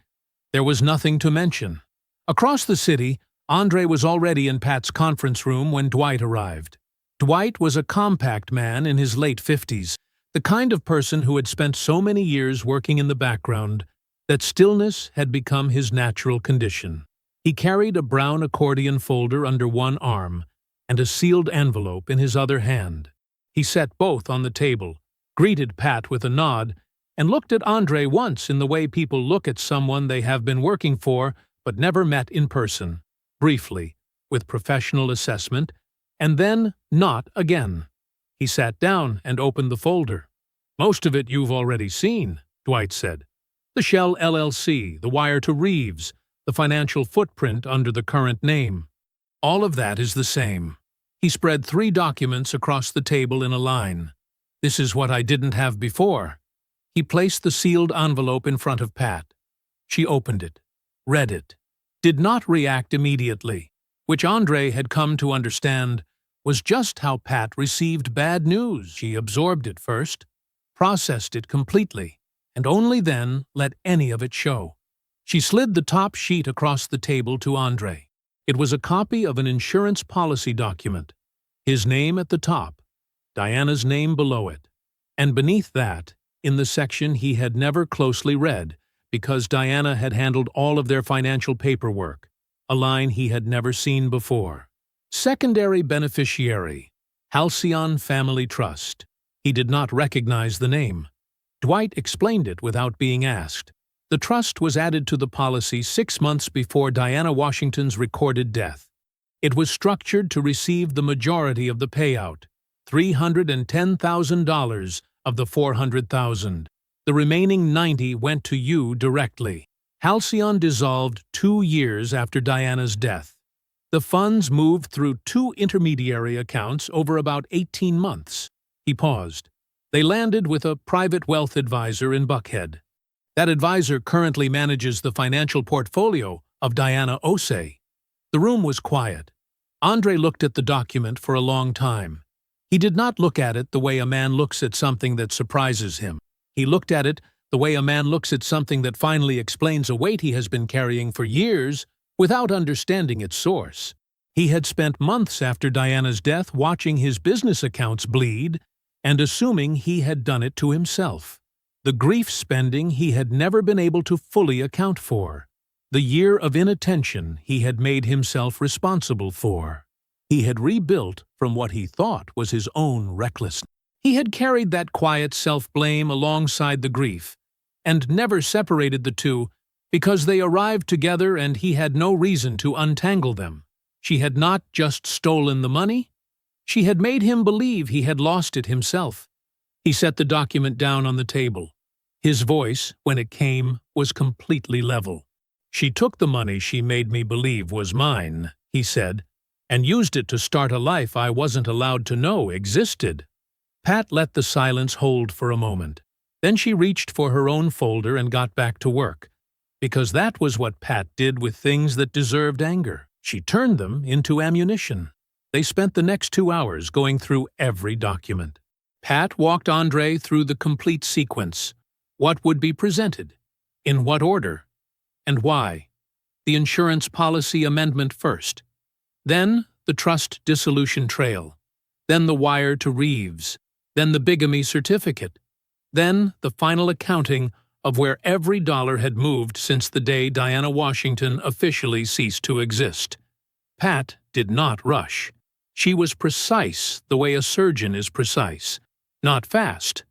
There was nothing to mention. Across the city, Andre was already in Pat's conference room when Dwight arrived. Dwight was a compact man in his late 50s, the kind of person who had spent so many years working in the background that stillness had become his natural condition. He carried a brown accordion folder under one arm and a sealed envelope in his other hand. He set both on the table, greeted Pat with a nod, and looked at Andre once in the way people look at someone they have been working for but never met in person, briefly, with professional assessment, and then not again. He sat down and opened the folder. "Most of it you've already seen," Dwight said. "The Shell LLC, the wire to Reeves, the financial footprint under the current name. All of that is the same." He spread 3 documents across the table in a line. "This is what I didn't have before." He placed the sealed envelope in front of Pat. She opened it, read it, did not react immediately, which Andre had come to understand was just how Pat received bad news. She absorbed it first, processed it completely, and only then let any of it show. She slid the top sheet across the table to Andre. It was a copy of an insurance policy document. His name at the top, Diana's name below it, and beneath that, in the section he had never closely read, because Diana had handled all of their financial paperwork, a line he had never seen before. Secondary beneficiary, Halcyon Family Trust. He did not recognize the name. Dwight explained it without being asked. The trust was added to the policy 6 months before Diana Washington's recorded death. It was structured to receive the majority of the payout, $310,000 of the $400,000. The remaining $90,000 went to you directly. Halcyon dissolved 2 years after Diana's death. The funds moved through 2 intermediary accounts over about 18 months. He paused. They landed with a private wealth advisor in Buckhead. That advisor currently manages the financial portfolio of Diana Osei. The room was quiet. Andre looked at the document for a long time. He did not look at it the way a man looks at something that surprises him. He looked at it the way a man looks at something that finally explains a weight he has been carrying for years without understanding its source. He had spent months after Diana's death watching his business accounts bleed and assuming he had done it to himself. The grief spending he had never been able to fully account for. The year of inattention he had made himself responsible for. He had rebuilt from what he thought was his own recklessness. He had carried that quiet self-blame alongside the grief, and never separated the two because they arrived together and he had no reason to untangle them. She had not just stolen the money, She had made him believe he had lost it himself. He set the document down on the table. His voice, when it came, was completely level. "She took the money she made me believe was mine," he said, "and used it to start a life I wasn't allowed to know existed." Pat let the silence hold for a moment. Then she reached for her own folder and got back to work, because that was what Pat did with things that deserved anger. She turned them into ammunition. They spent the next 2 hours going through every document. Pat walked Andre through the complete sequence. What would be presented? In what order? And why? The insurance policy amendment first. Then the trust dissolution trail. Then the wire to Reeves. Then the bigamy certificate. Then the final accounting of where every dollar had moved since the day Diana Washington officially ceased to exist. Pat did not rush. She was precise the way a surgeon is precise. Not fast,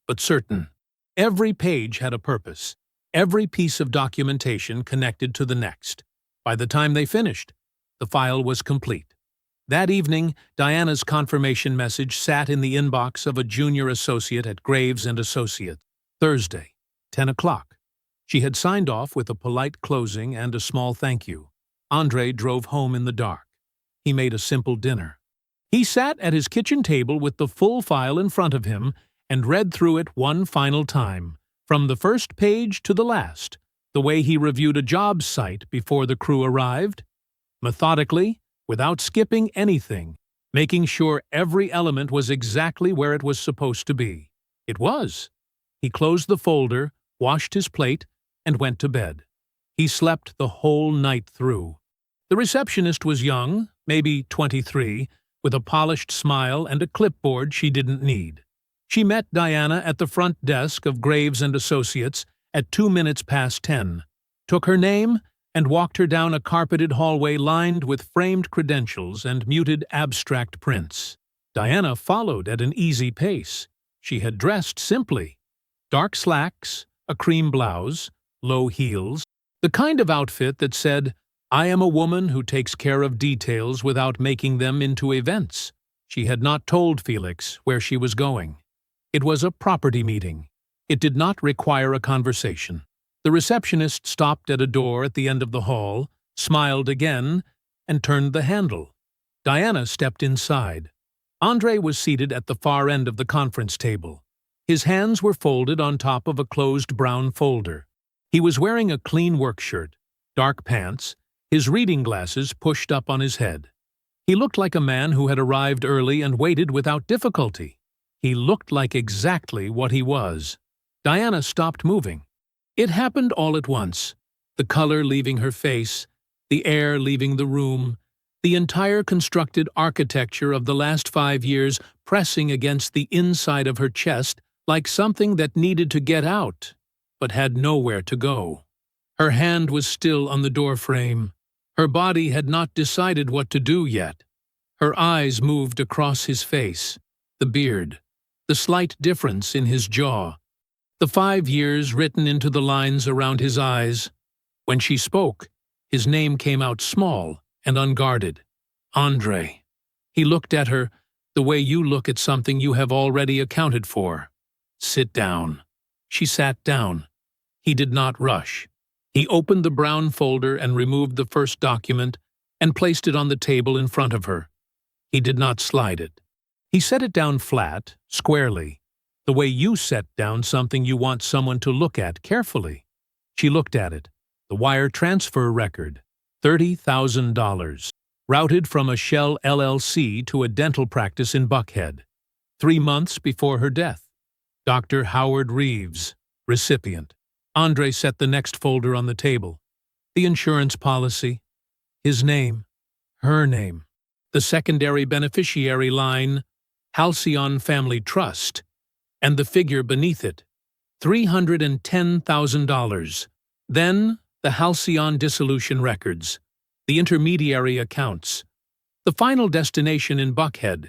but certain. Every page had a purpose. Every piece of documentation connected to the next. By the time they finished, the file was complete. That evening, Diana's confirmation message sat in the inbox of a junior associate at Graves & Associates. Thursday, 10 o'clock. She had signed off with a polite closing and a small thank you. Andre drove home in the dark. He made a simple dinner. He sat at his kitchen table with the full file in front of him and read through it one final time, from the first page to the last, the way he reviewed a job site before the crew arrived. Methodically, without skipping anything, making sure every element was exactly where it was supposed to be. It was. He closed the folder, washed his plate, and went to bed. He slept the whole night through. The receptionist was young, maybe 23, with a polished smile and a clipboard she didn't need. She met Diana at the front desk of Graves & Associates at 2 minutes past 10, took her name, and walked her down a carpeted hallway lined with framed credentials and muted abstract prints. Diana followed at an easy pace. She had dressed simply. Dark slacks, a cream blouse, low heels, the kind of outfit that said, "I am a woman who takes care of details without making them into events." She had not told Felix where she was going. It was a property meeting. It did not require a conversation. The receptionist stopped at a door at the end of the hall, smiled again, and turned the handle. Diana stepped inside. Andre was seated at the far end of the conference table. His hands were folded on top of a closed brown folder. He was wearing a clean work shirt, dark pants, his reading glasses pushed up on his head. He looked like a man who had arrived early and waited without difficulty. He looked like exactly what he was. Diana stopped moving. It happened all at once. The color leaving her face, the air leaving the room, the entire constructed architecture of the last 5 years pressing against the inside of her chest like something that needed to get out, but had nowhere to go. Her hand was still on the doorframe. Her body had not decided what to do yet. Her eyes moved across his face, the beard, the slight difference in his jaw, the 5 years written into the lines around his eyes. When she spoke, his name came out small and unguarded. Andre. He looked at her the way you look at something you have already accounted for. Sit down. She sat down. He did not rush. He opened the brown folder and removed the first document and placed it on the table in front of her. He did not slide it. He set it down flat, squarely, the way you set down something you want someone to look at carefully. She looked at it. The wire transfer record, $30,000, routed from a Shell LLC to a dental practice in Buckhead, 3 months before her death. Dr. Howard Reeves, recipient. Andre set the next folder on the table. The insurance policy, his name, her name, the secondary beneficiary line, Halcyon Family Trust, and the figure beneath it, $310,000. Then the Halcyon dissolution records, the intermediary accounts, the final destination in Buckhead,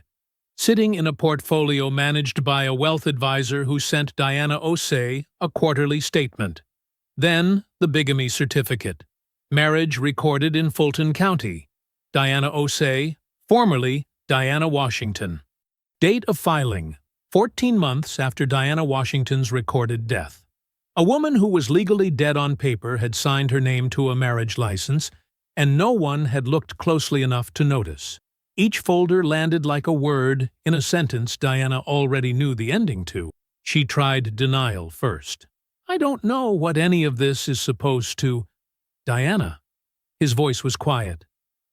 sitting in a portfolio managed by a wealth advisor who sent Diana Osei a quarterly statement. Then the bigamy certificate, marriage recorded in Fulton County, Diana Osei, formerly Diana Washington. Date of filing: 14 months after Diana Washington's recorded death. A woman who was legally dead on paper had signed her name to a marriage license, and no one had looked closely enough to notice. Each folder landed like a word in a sentence Diana already knew the ending to. She tried denial first. "I don't know what any of this is supposed to—" "Diana." His voice was quiet.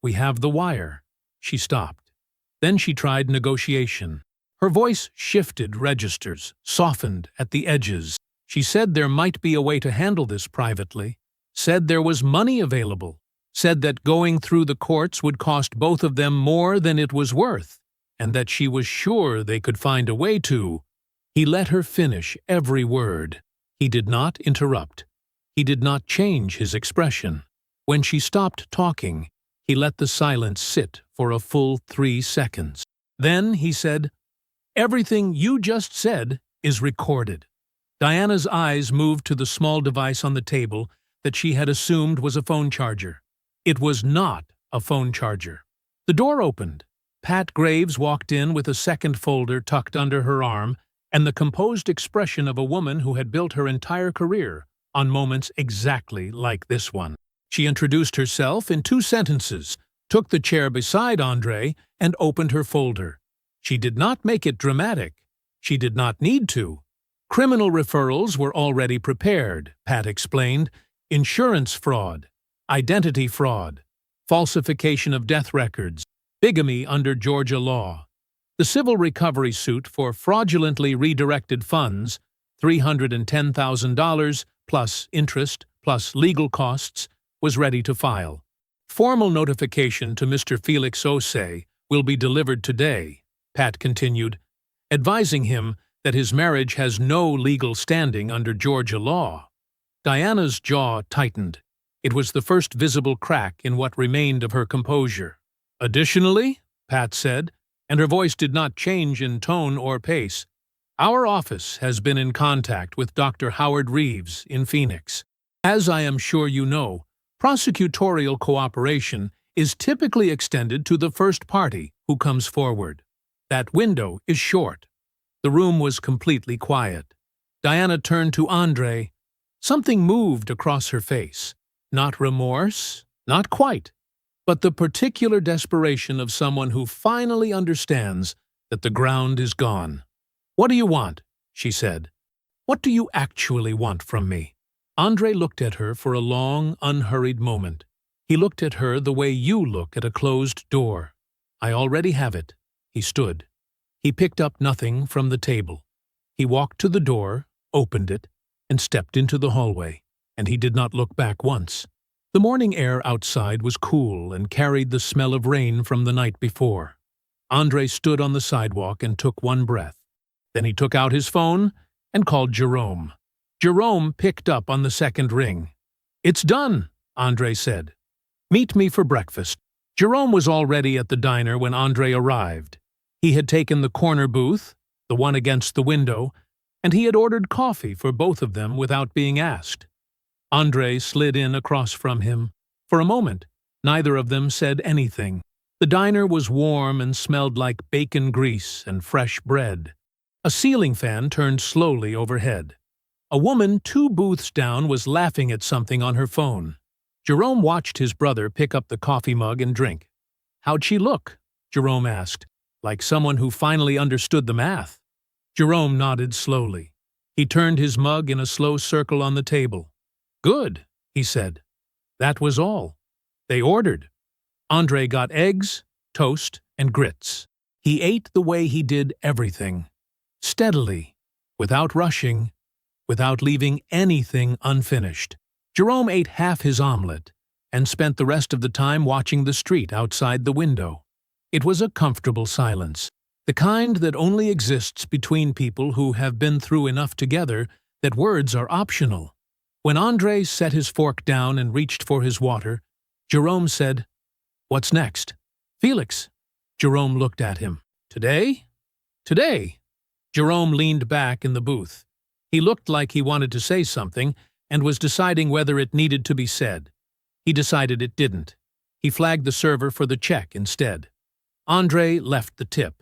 "We have the wire." She stopped. Then she tried negotiation. Her voice shifted registers, softened at the edges. She said there might be a way to handle this privately, said there was money available, said that going through the courts would cost both of them more than it was worth, and that she was sure they could find a way to. He let her finish every word. He did not interrupt. He did not change his expression. When she stopped talking, he let the silence sit for a full 3 seconds. Then he said, "Everything you just said is recorded." Diana's eyes moved to the small device on the table that she had assumed was a phone charger. It was not a phone charger. The door opened. Pat Graves walked in with a second folder tucked under her arm and the composed expression of a woman who had built her entire career on moments exactly like this one. She introduced herself in 2 sentences, took the chair beside Andre, and opened her folder. She did not make it dramatic. She did not need to. Criminal referrals were already prepared, Pat explained. Insurance fraud, identity fraud, falsification of death records, bigamy under Georgia law. The civil recovery suit for fraudulently redirected funds, $310,000 plus interest plus legal costs, was ready to file. Formal notification to Mr. Felix Osei will be delivered today, Pat continued, advising him that his marriage has no legal standing under Georgia law. Diana's jaw tightened. It was the first visible crack in what remained of her composure. "Additionally," Pat said, and her voice did not change in tone or pace, "our office has been in contact with Dr. Howard Reeves in Phoenix. As I am sure you know, prosecutorial cooperation is typically extended to the first party who comes forward. That window is short." The room was completely quiet. Diana turned to Andre. Something moved across her face. Not remorse, not quite, but the particular desperation of someone who finally understands that the ground is gone. "What do you want?" she said. "What do you actually want from me?" Andre looked at her for a long, unhurried moment. He looked at her the way you look at a closed door. "I already have it." He stood. He picked up nothing from the table. He walked to the door, opened it, and stepped into the hallway, and he did not look back once. The morning air outside was cool and carried the smell of rain from the night before. Andre stood on the sidewalk and took one breath. Then he took out his phone and called Jerome. Jerome picked up on the second ring. "It's done," Andre said. "Meet me for breakfast." Jerome was already at the diner when Andre arrived. He had taken the corner booth, the one against the window, and he had ordered coffee for both of them without being asked. Andre slid in across from him. For a moment, neither of them said anything. The diner was warm and smelled like bacon grease and fresh bread. A ceiling fan turned slowly overhead. A woman 2 booths down was laughing at something on her phone. Jerome watched his brother pick up the coffee mug and drink. "How'd she look?" Jerome asked. "Like someone who finally understood the math." Jerome nodded slowly. He turned his mug in a slow circle on the table. "Good," he said. That was all. They ordered. Andre got eggs, toast, and grits. He ate the way he did everything. Steadily, without rushing, without leaving anything unfinished. Jerome ate half his omelet and spent the rest of the time watching the street outside the window. It was a comfortable silence, the kind that only exists between people who have been through enough together that words are optional. When Andre set his fork down and reached for his water, Jerome said, "What's next?" "Felix." Jerome looked at him. "Today?" "Today." Jerome leaned back in the booth. He looked like he wanted to say something and was deciding whether it needed to be said. He decided it didn't. He flagged the server for the check instead. Andre left the tip.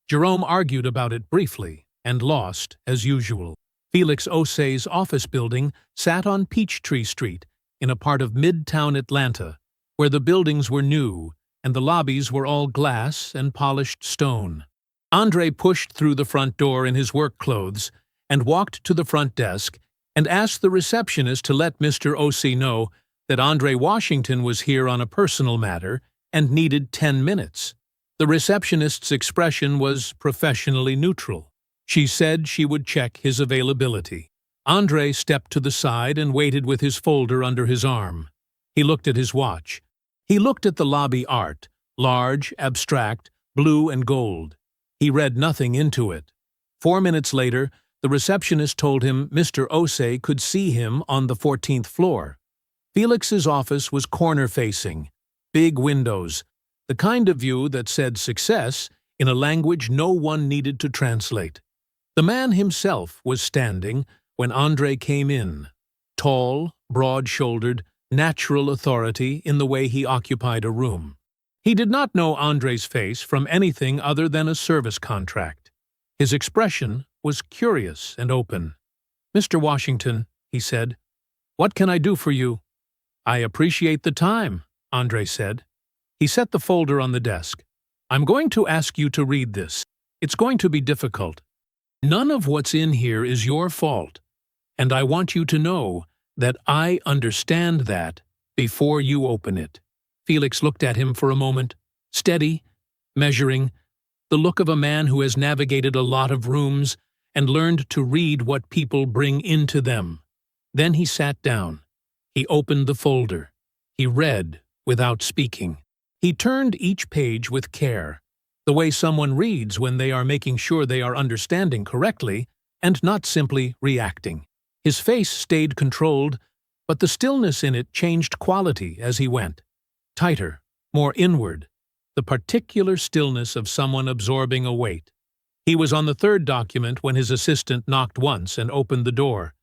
Jerome argued about it briefly and lost, as usual. Felix Osei's office building sat on Peachtree Street in a part of Midtown Atlanta, where the buildings were new and the lobbies were all glass and polished stone. Andre pushed through the front door in his work clothes and walked to the front desk and asked the receptionist to let Mr. Osei know that Andre Washington was here on a personal matter and needed 10 minutes. The receptionist's expression was professionally neutral. She said she would check his availability. Andre stepped to the side and waited with his folder under his arm. He looked at his watch. He looked at the lobby art, large, abstract, blue and gold. He read nothing into it. 4 minutes later, the receptionist told him Mr. Osei could see him on the 14th floor. Felix's office was corner-facing, big windows, the kind of view that said success in a language no one needed to translate. The man himself was standing when Andre came in, tall, broad-shouldered, natural authority in the way he occupied a room. He did not know Andre's face from anything other than a service contract. His expression was curious and open. "Mr. Washington," he said, "what can I do for you?" "I appreciate the time," Andre said. He set the folder on the desk. "I'm going to ask you to read this. It's going to be difficult. None of what's in here is your fault, and I want you to know that I understand that before you open it." Felix looked at him for a moment, steady, measuring, the look of a man who has navigated a lot of rooms and learned to read what people bring into them. Then he sat down. He opened the folder. He read without speaking. He turned each page with care, the way someone reads when they are making sure they are understanding correctly and not simply reacting. His face stayed controlled, but the stillness in it changed quality as he went. Tighter, more inward, the particular stillness of someone absorbing a weight. He was on the third document when his assistant knocked once and opened the door.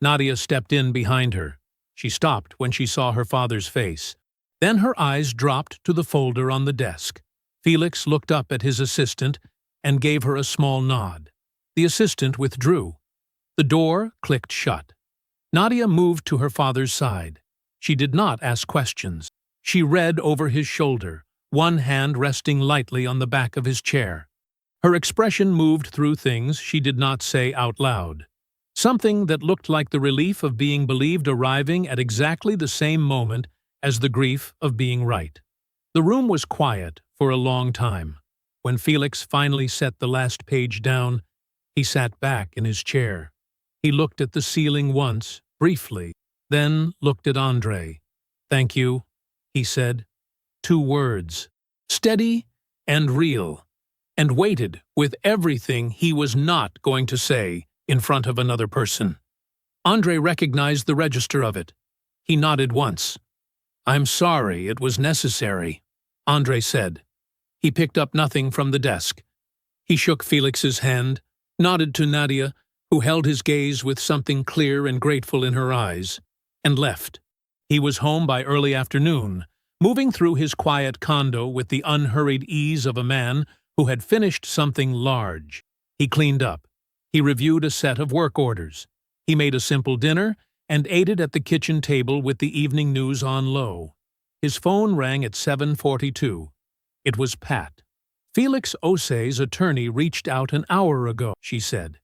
Nadia stepped in behind her. She stopped when she saw her father's face. Then her eyes dropped to the folder on the desk. Felix looked up at his assistant and gave her a small nod. The assistant withdrew. The door clicked shut. Nadia moved to her father's side. She did not ask questions. She read over his shoulder, one hand resting lightly on the back of his chair. Her expression moved through things she did not say out loud. Something that looked like the relief of being believed arriving at exactly the same moment as the grief of being right. The room was quiet for a long time. When Felix finally set the last page down, he sat back in his chair. He looked at the ceiling once, briefly, then looked at Andre. "Thank you," he said. 2 words, steady and real, and waited with everything he was not going to say in front of another person. Andre recognized the register of it. He nodded once. "I'm sorry it was necessary," Andre said. He picked up nothing from the desk. He shook Felix's hand, nodded to Nadia, who held his gaze with something clear and grateful in her eyes, and left. He was home by early afternoon, moving through his quiet condo with the unhurried ease of a man who had finished something large. He cleaned up. He reviewed a set of work orders. He made a simple dinner and ate it at the kitchen table with the evening news on low. His phone rang at 7:42. It was Pat. "Felix Osei's attorney reached out an hour ago," she said.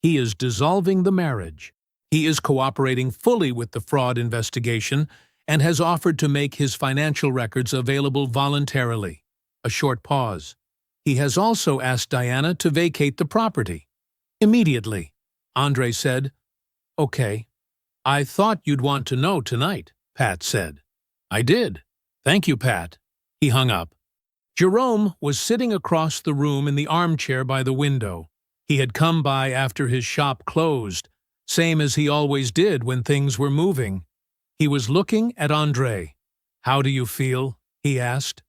"He is dissolving the marriage. He is cooperating fully with the fraud investigation and has offered to make his financial records available voluntarily." A short pause. "He has also asked Diana to vacate the property." "Immediately," Andre said. "Okay. I thought you'd want to know tonight," Pat said. "I did. Thank you, Pat." He hung up. Jerome was sitting across the room in the armchair by the window. He had come by after his shop closed, same as he always did when things were moving. He was looking at Andre. "How do you feel?" he asked.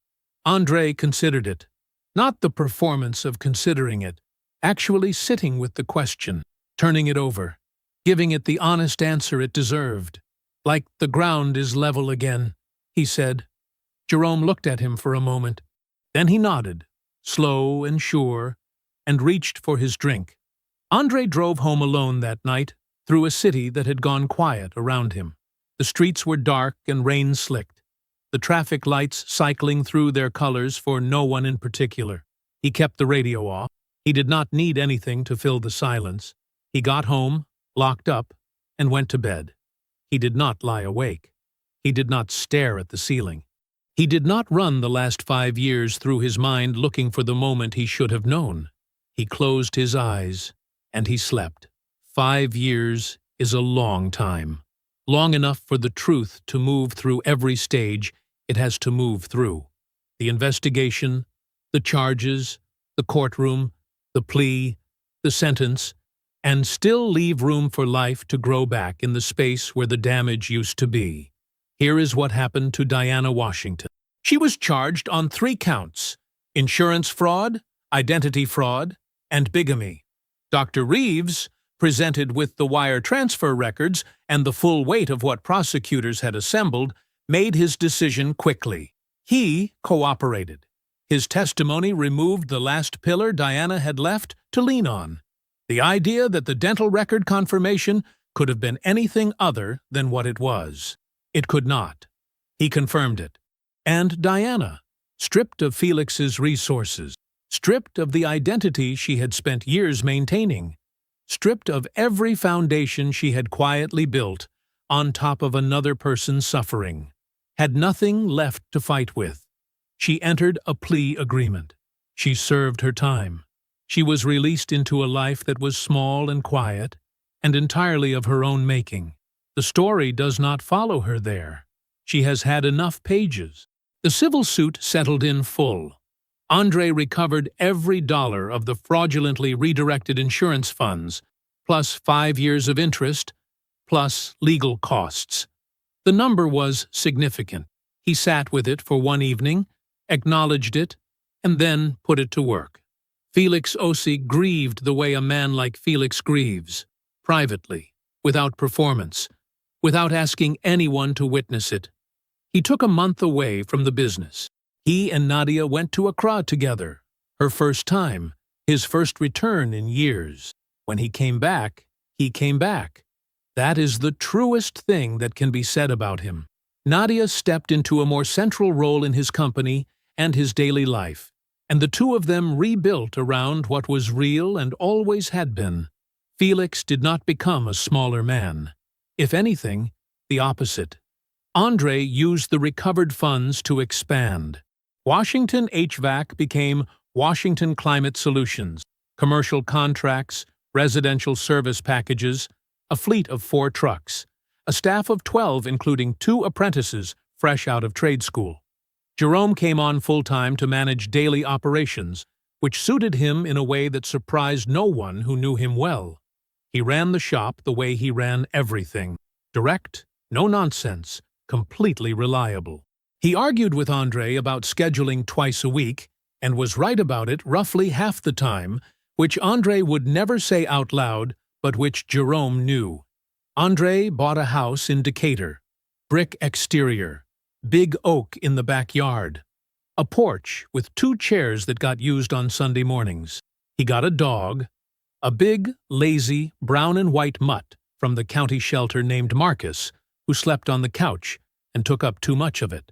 Andre considered it. Not the performance of considering it, actually sitting with the question, turning it over, giving it the honest answer it deserved. "Like the ground is level again," he said. Jerome looked at him for a moment. Then he nodded. slow and sure, and reached for his drink. Andre drove home alone that night through a city that had gone quiet around him. The streets were dark and rain-slicked, the traffic lights cycling through their colors for no one in particular. He kept the radio off. He did not need anything to fill the silence. He got home, locked up, and went to bed. He did not lie awake. He did not stare at the ceiling. He did not run the last 5 years through his mind looking for the moment he should have known. He closed his eyes, and he slept. 5 years is a long time. Long enough for the truth to move through every stage it has to move through. The investigation, the charges, the courtroom, the plea, the sentence, and still leave room for life to grow back in the space where the damage used to be. Here is what happened to Diana Washington. She was charged on 3 counts: insurance fraud, identity fraud, and bigamy. Dr. Reeves, presented with the wire transfer records and the full weight of what prosecutors had assembled, made his decision quickly. He cooperated. His testimony removed the last pillar Diana had left to lean on. The idea that the dental record confirmation could have been anything other than what it was. It could not. He confirmed it. And Diana, stripped of Felix's resources, stripped of the identity she had spent years maintaining, stripped of every foundation she had quietly built on top of another person's suffering, had nothing left to fight with. She entered a plea agreement. She served her time. She was released into a life that was small and quiet, and entirely of her own making. The story does not follow her there. She has had enough pages. The civil suit settled in full. Andre recovered every dollar of the fraudulently redirected insurance funds, plus 5 years of interest, plus legal costs. The number was significant. He sat with it for one evening, acknowledged it, and then put it to work. Felix Ossi grieved the way a man like Felix grieves, privately, without performance, without asking anyone to witness it. He took a month away from the business. He and Nadia went to Accra together, her first time, his first return in years. When he came back, he came back. That is the truest thing that can be said about him. Nadia stepped into a more central role in his company and his daily life, and the two of them rebuilt around what was real and always had been. Felix did not become a smaller man. If anything, the opposite. Andre used the recovered funds to expand. Washington HVAC became Washington Climate Solutions, commercial contracts, residential service packages, a fleet of 4 trucks, a staff of 12 including 2 apprentices fresh out of trade school. Jerome came on full-time to manage daily operations, which suited him in a way that surprised no one who knew him well. He ran the shop the way he ran everything. Direct, no nonsense, completely reliable. He argued with Andre about scheduling twice a week, and was right about it roughly half the time, which Andre would never say out loud, but which Jerome knew. Andre bought a house in Decatur. Brick exterior, big oak in the backyard, a porch with 2 chairs that got used on Sunday mornings. He got a dog, a big, lazy, brown and white mutt from the county shelter named Marcus, who slept on the couch and took up too much of it.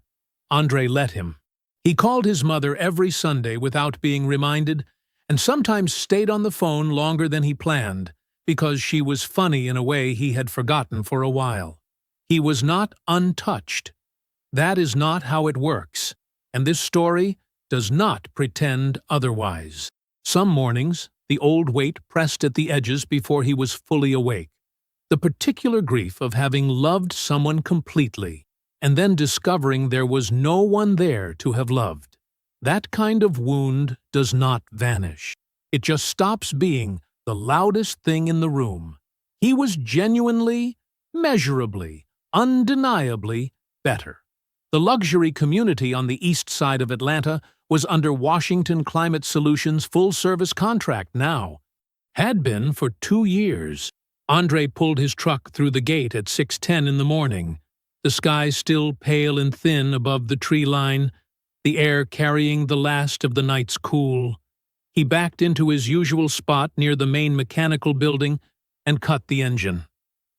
Andre let him. He called his mother every Sunday without being reminded, and sometimes stayed on the phone longer than he planned, because she was funny in a way he had forgotten for a while. He was not untouched. That is not how it works, and this story does not pretend otherwise. Some mornings, the old weight pressed at the edges before he was fully awake. The particular grief of having loved someone completely, and then discovering there was no one there to have loved. That kind of wound does not vanish. It just stops being the loudest thing in the room. He was genuinely, measurably, undeniably better. The luxury community on the east side of Atlanta was under Washington Climate Solutions' full-service contract now. Had been for 2 years. Andre pulled his truck through the gate at 6:10 in the morning. The sky still pale and thin above the tree line, the air carrying the last of the night's cool. He backed into his usual spot near the main mechanical building and cut the engine.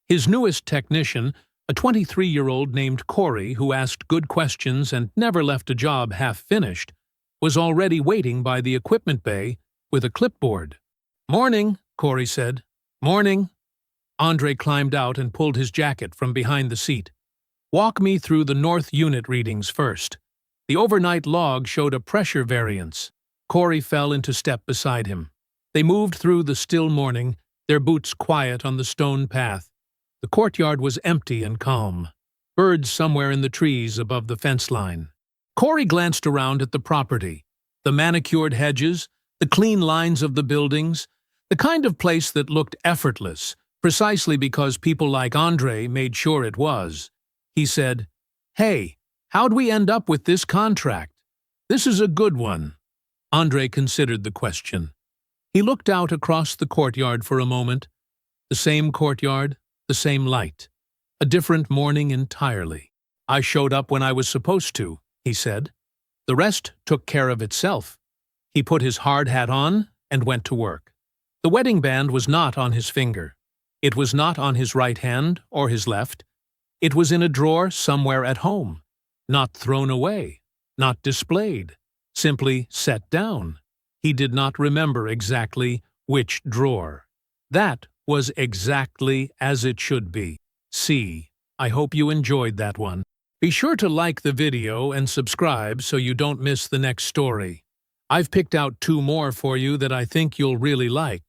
His newest technician, a 23-year-old named Corey who asked good questions and never left a job half-finished, was already waiting by the equipment bay with a clipboard. "Morning," Corey said. "Morning." Andre climbed out and pulled his jacket from behind the seat. "Walk me through the North Unit readings first." The overnight log showed a pressure variance. Corey fell into step beside him. They moved through the still morning, their boots quiet on the stone path. The courtyard was empty and calm. Birds somewhere in the trees above the fence line. Corey glanced around at the property. The manicured hedges, the clean lines of the buildings, the kind of place that looked effortless, precisely because people like Andre made sure it was. He said, "Hey, how'd we end up with this contract? This is a good one." Andre considered the question. He looked out across the courtyard for a moment. The same courtyard, the same light. A different morning entirely. "I showed up when I was supposed to," he said. "The rest took care of itself." He put his hard hat on and went to work. The wedding band was not on his finger. It was not on his right hand or his left. It was in a drawer somewhere at home. Not thrown away, not displayed, simply set down. He did not remember exactly which drawer. That was exactly as it should be. See, I hope you enjoyed that one. Be sure to like the video and subscribe so you don't miss the next story. I've picked out 2 more for you that I think you'll really like.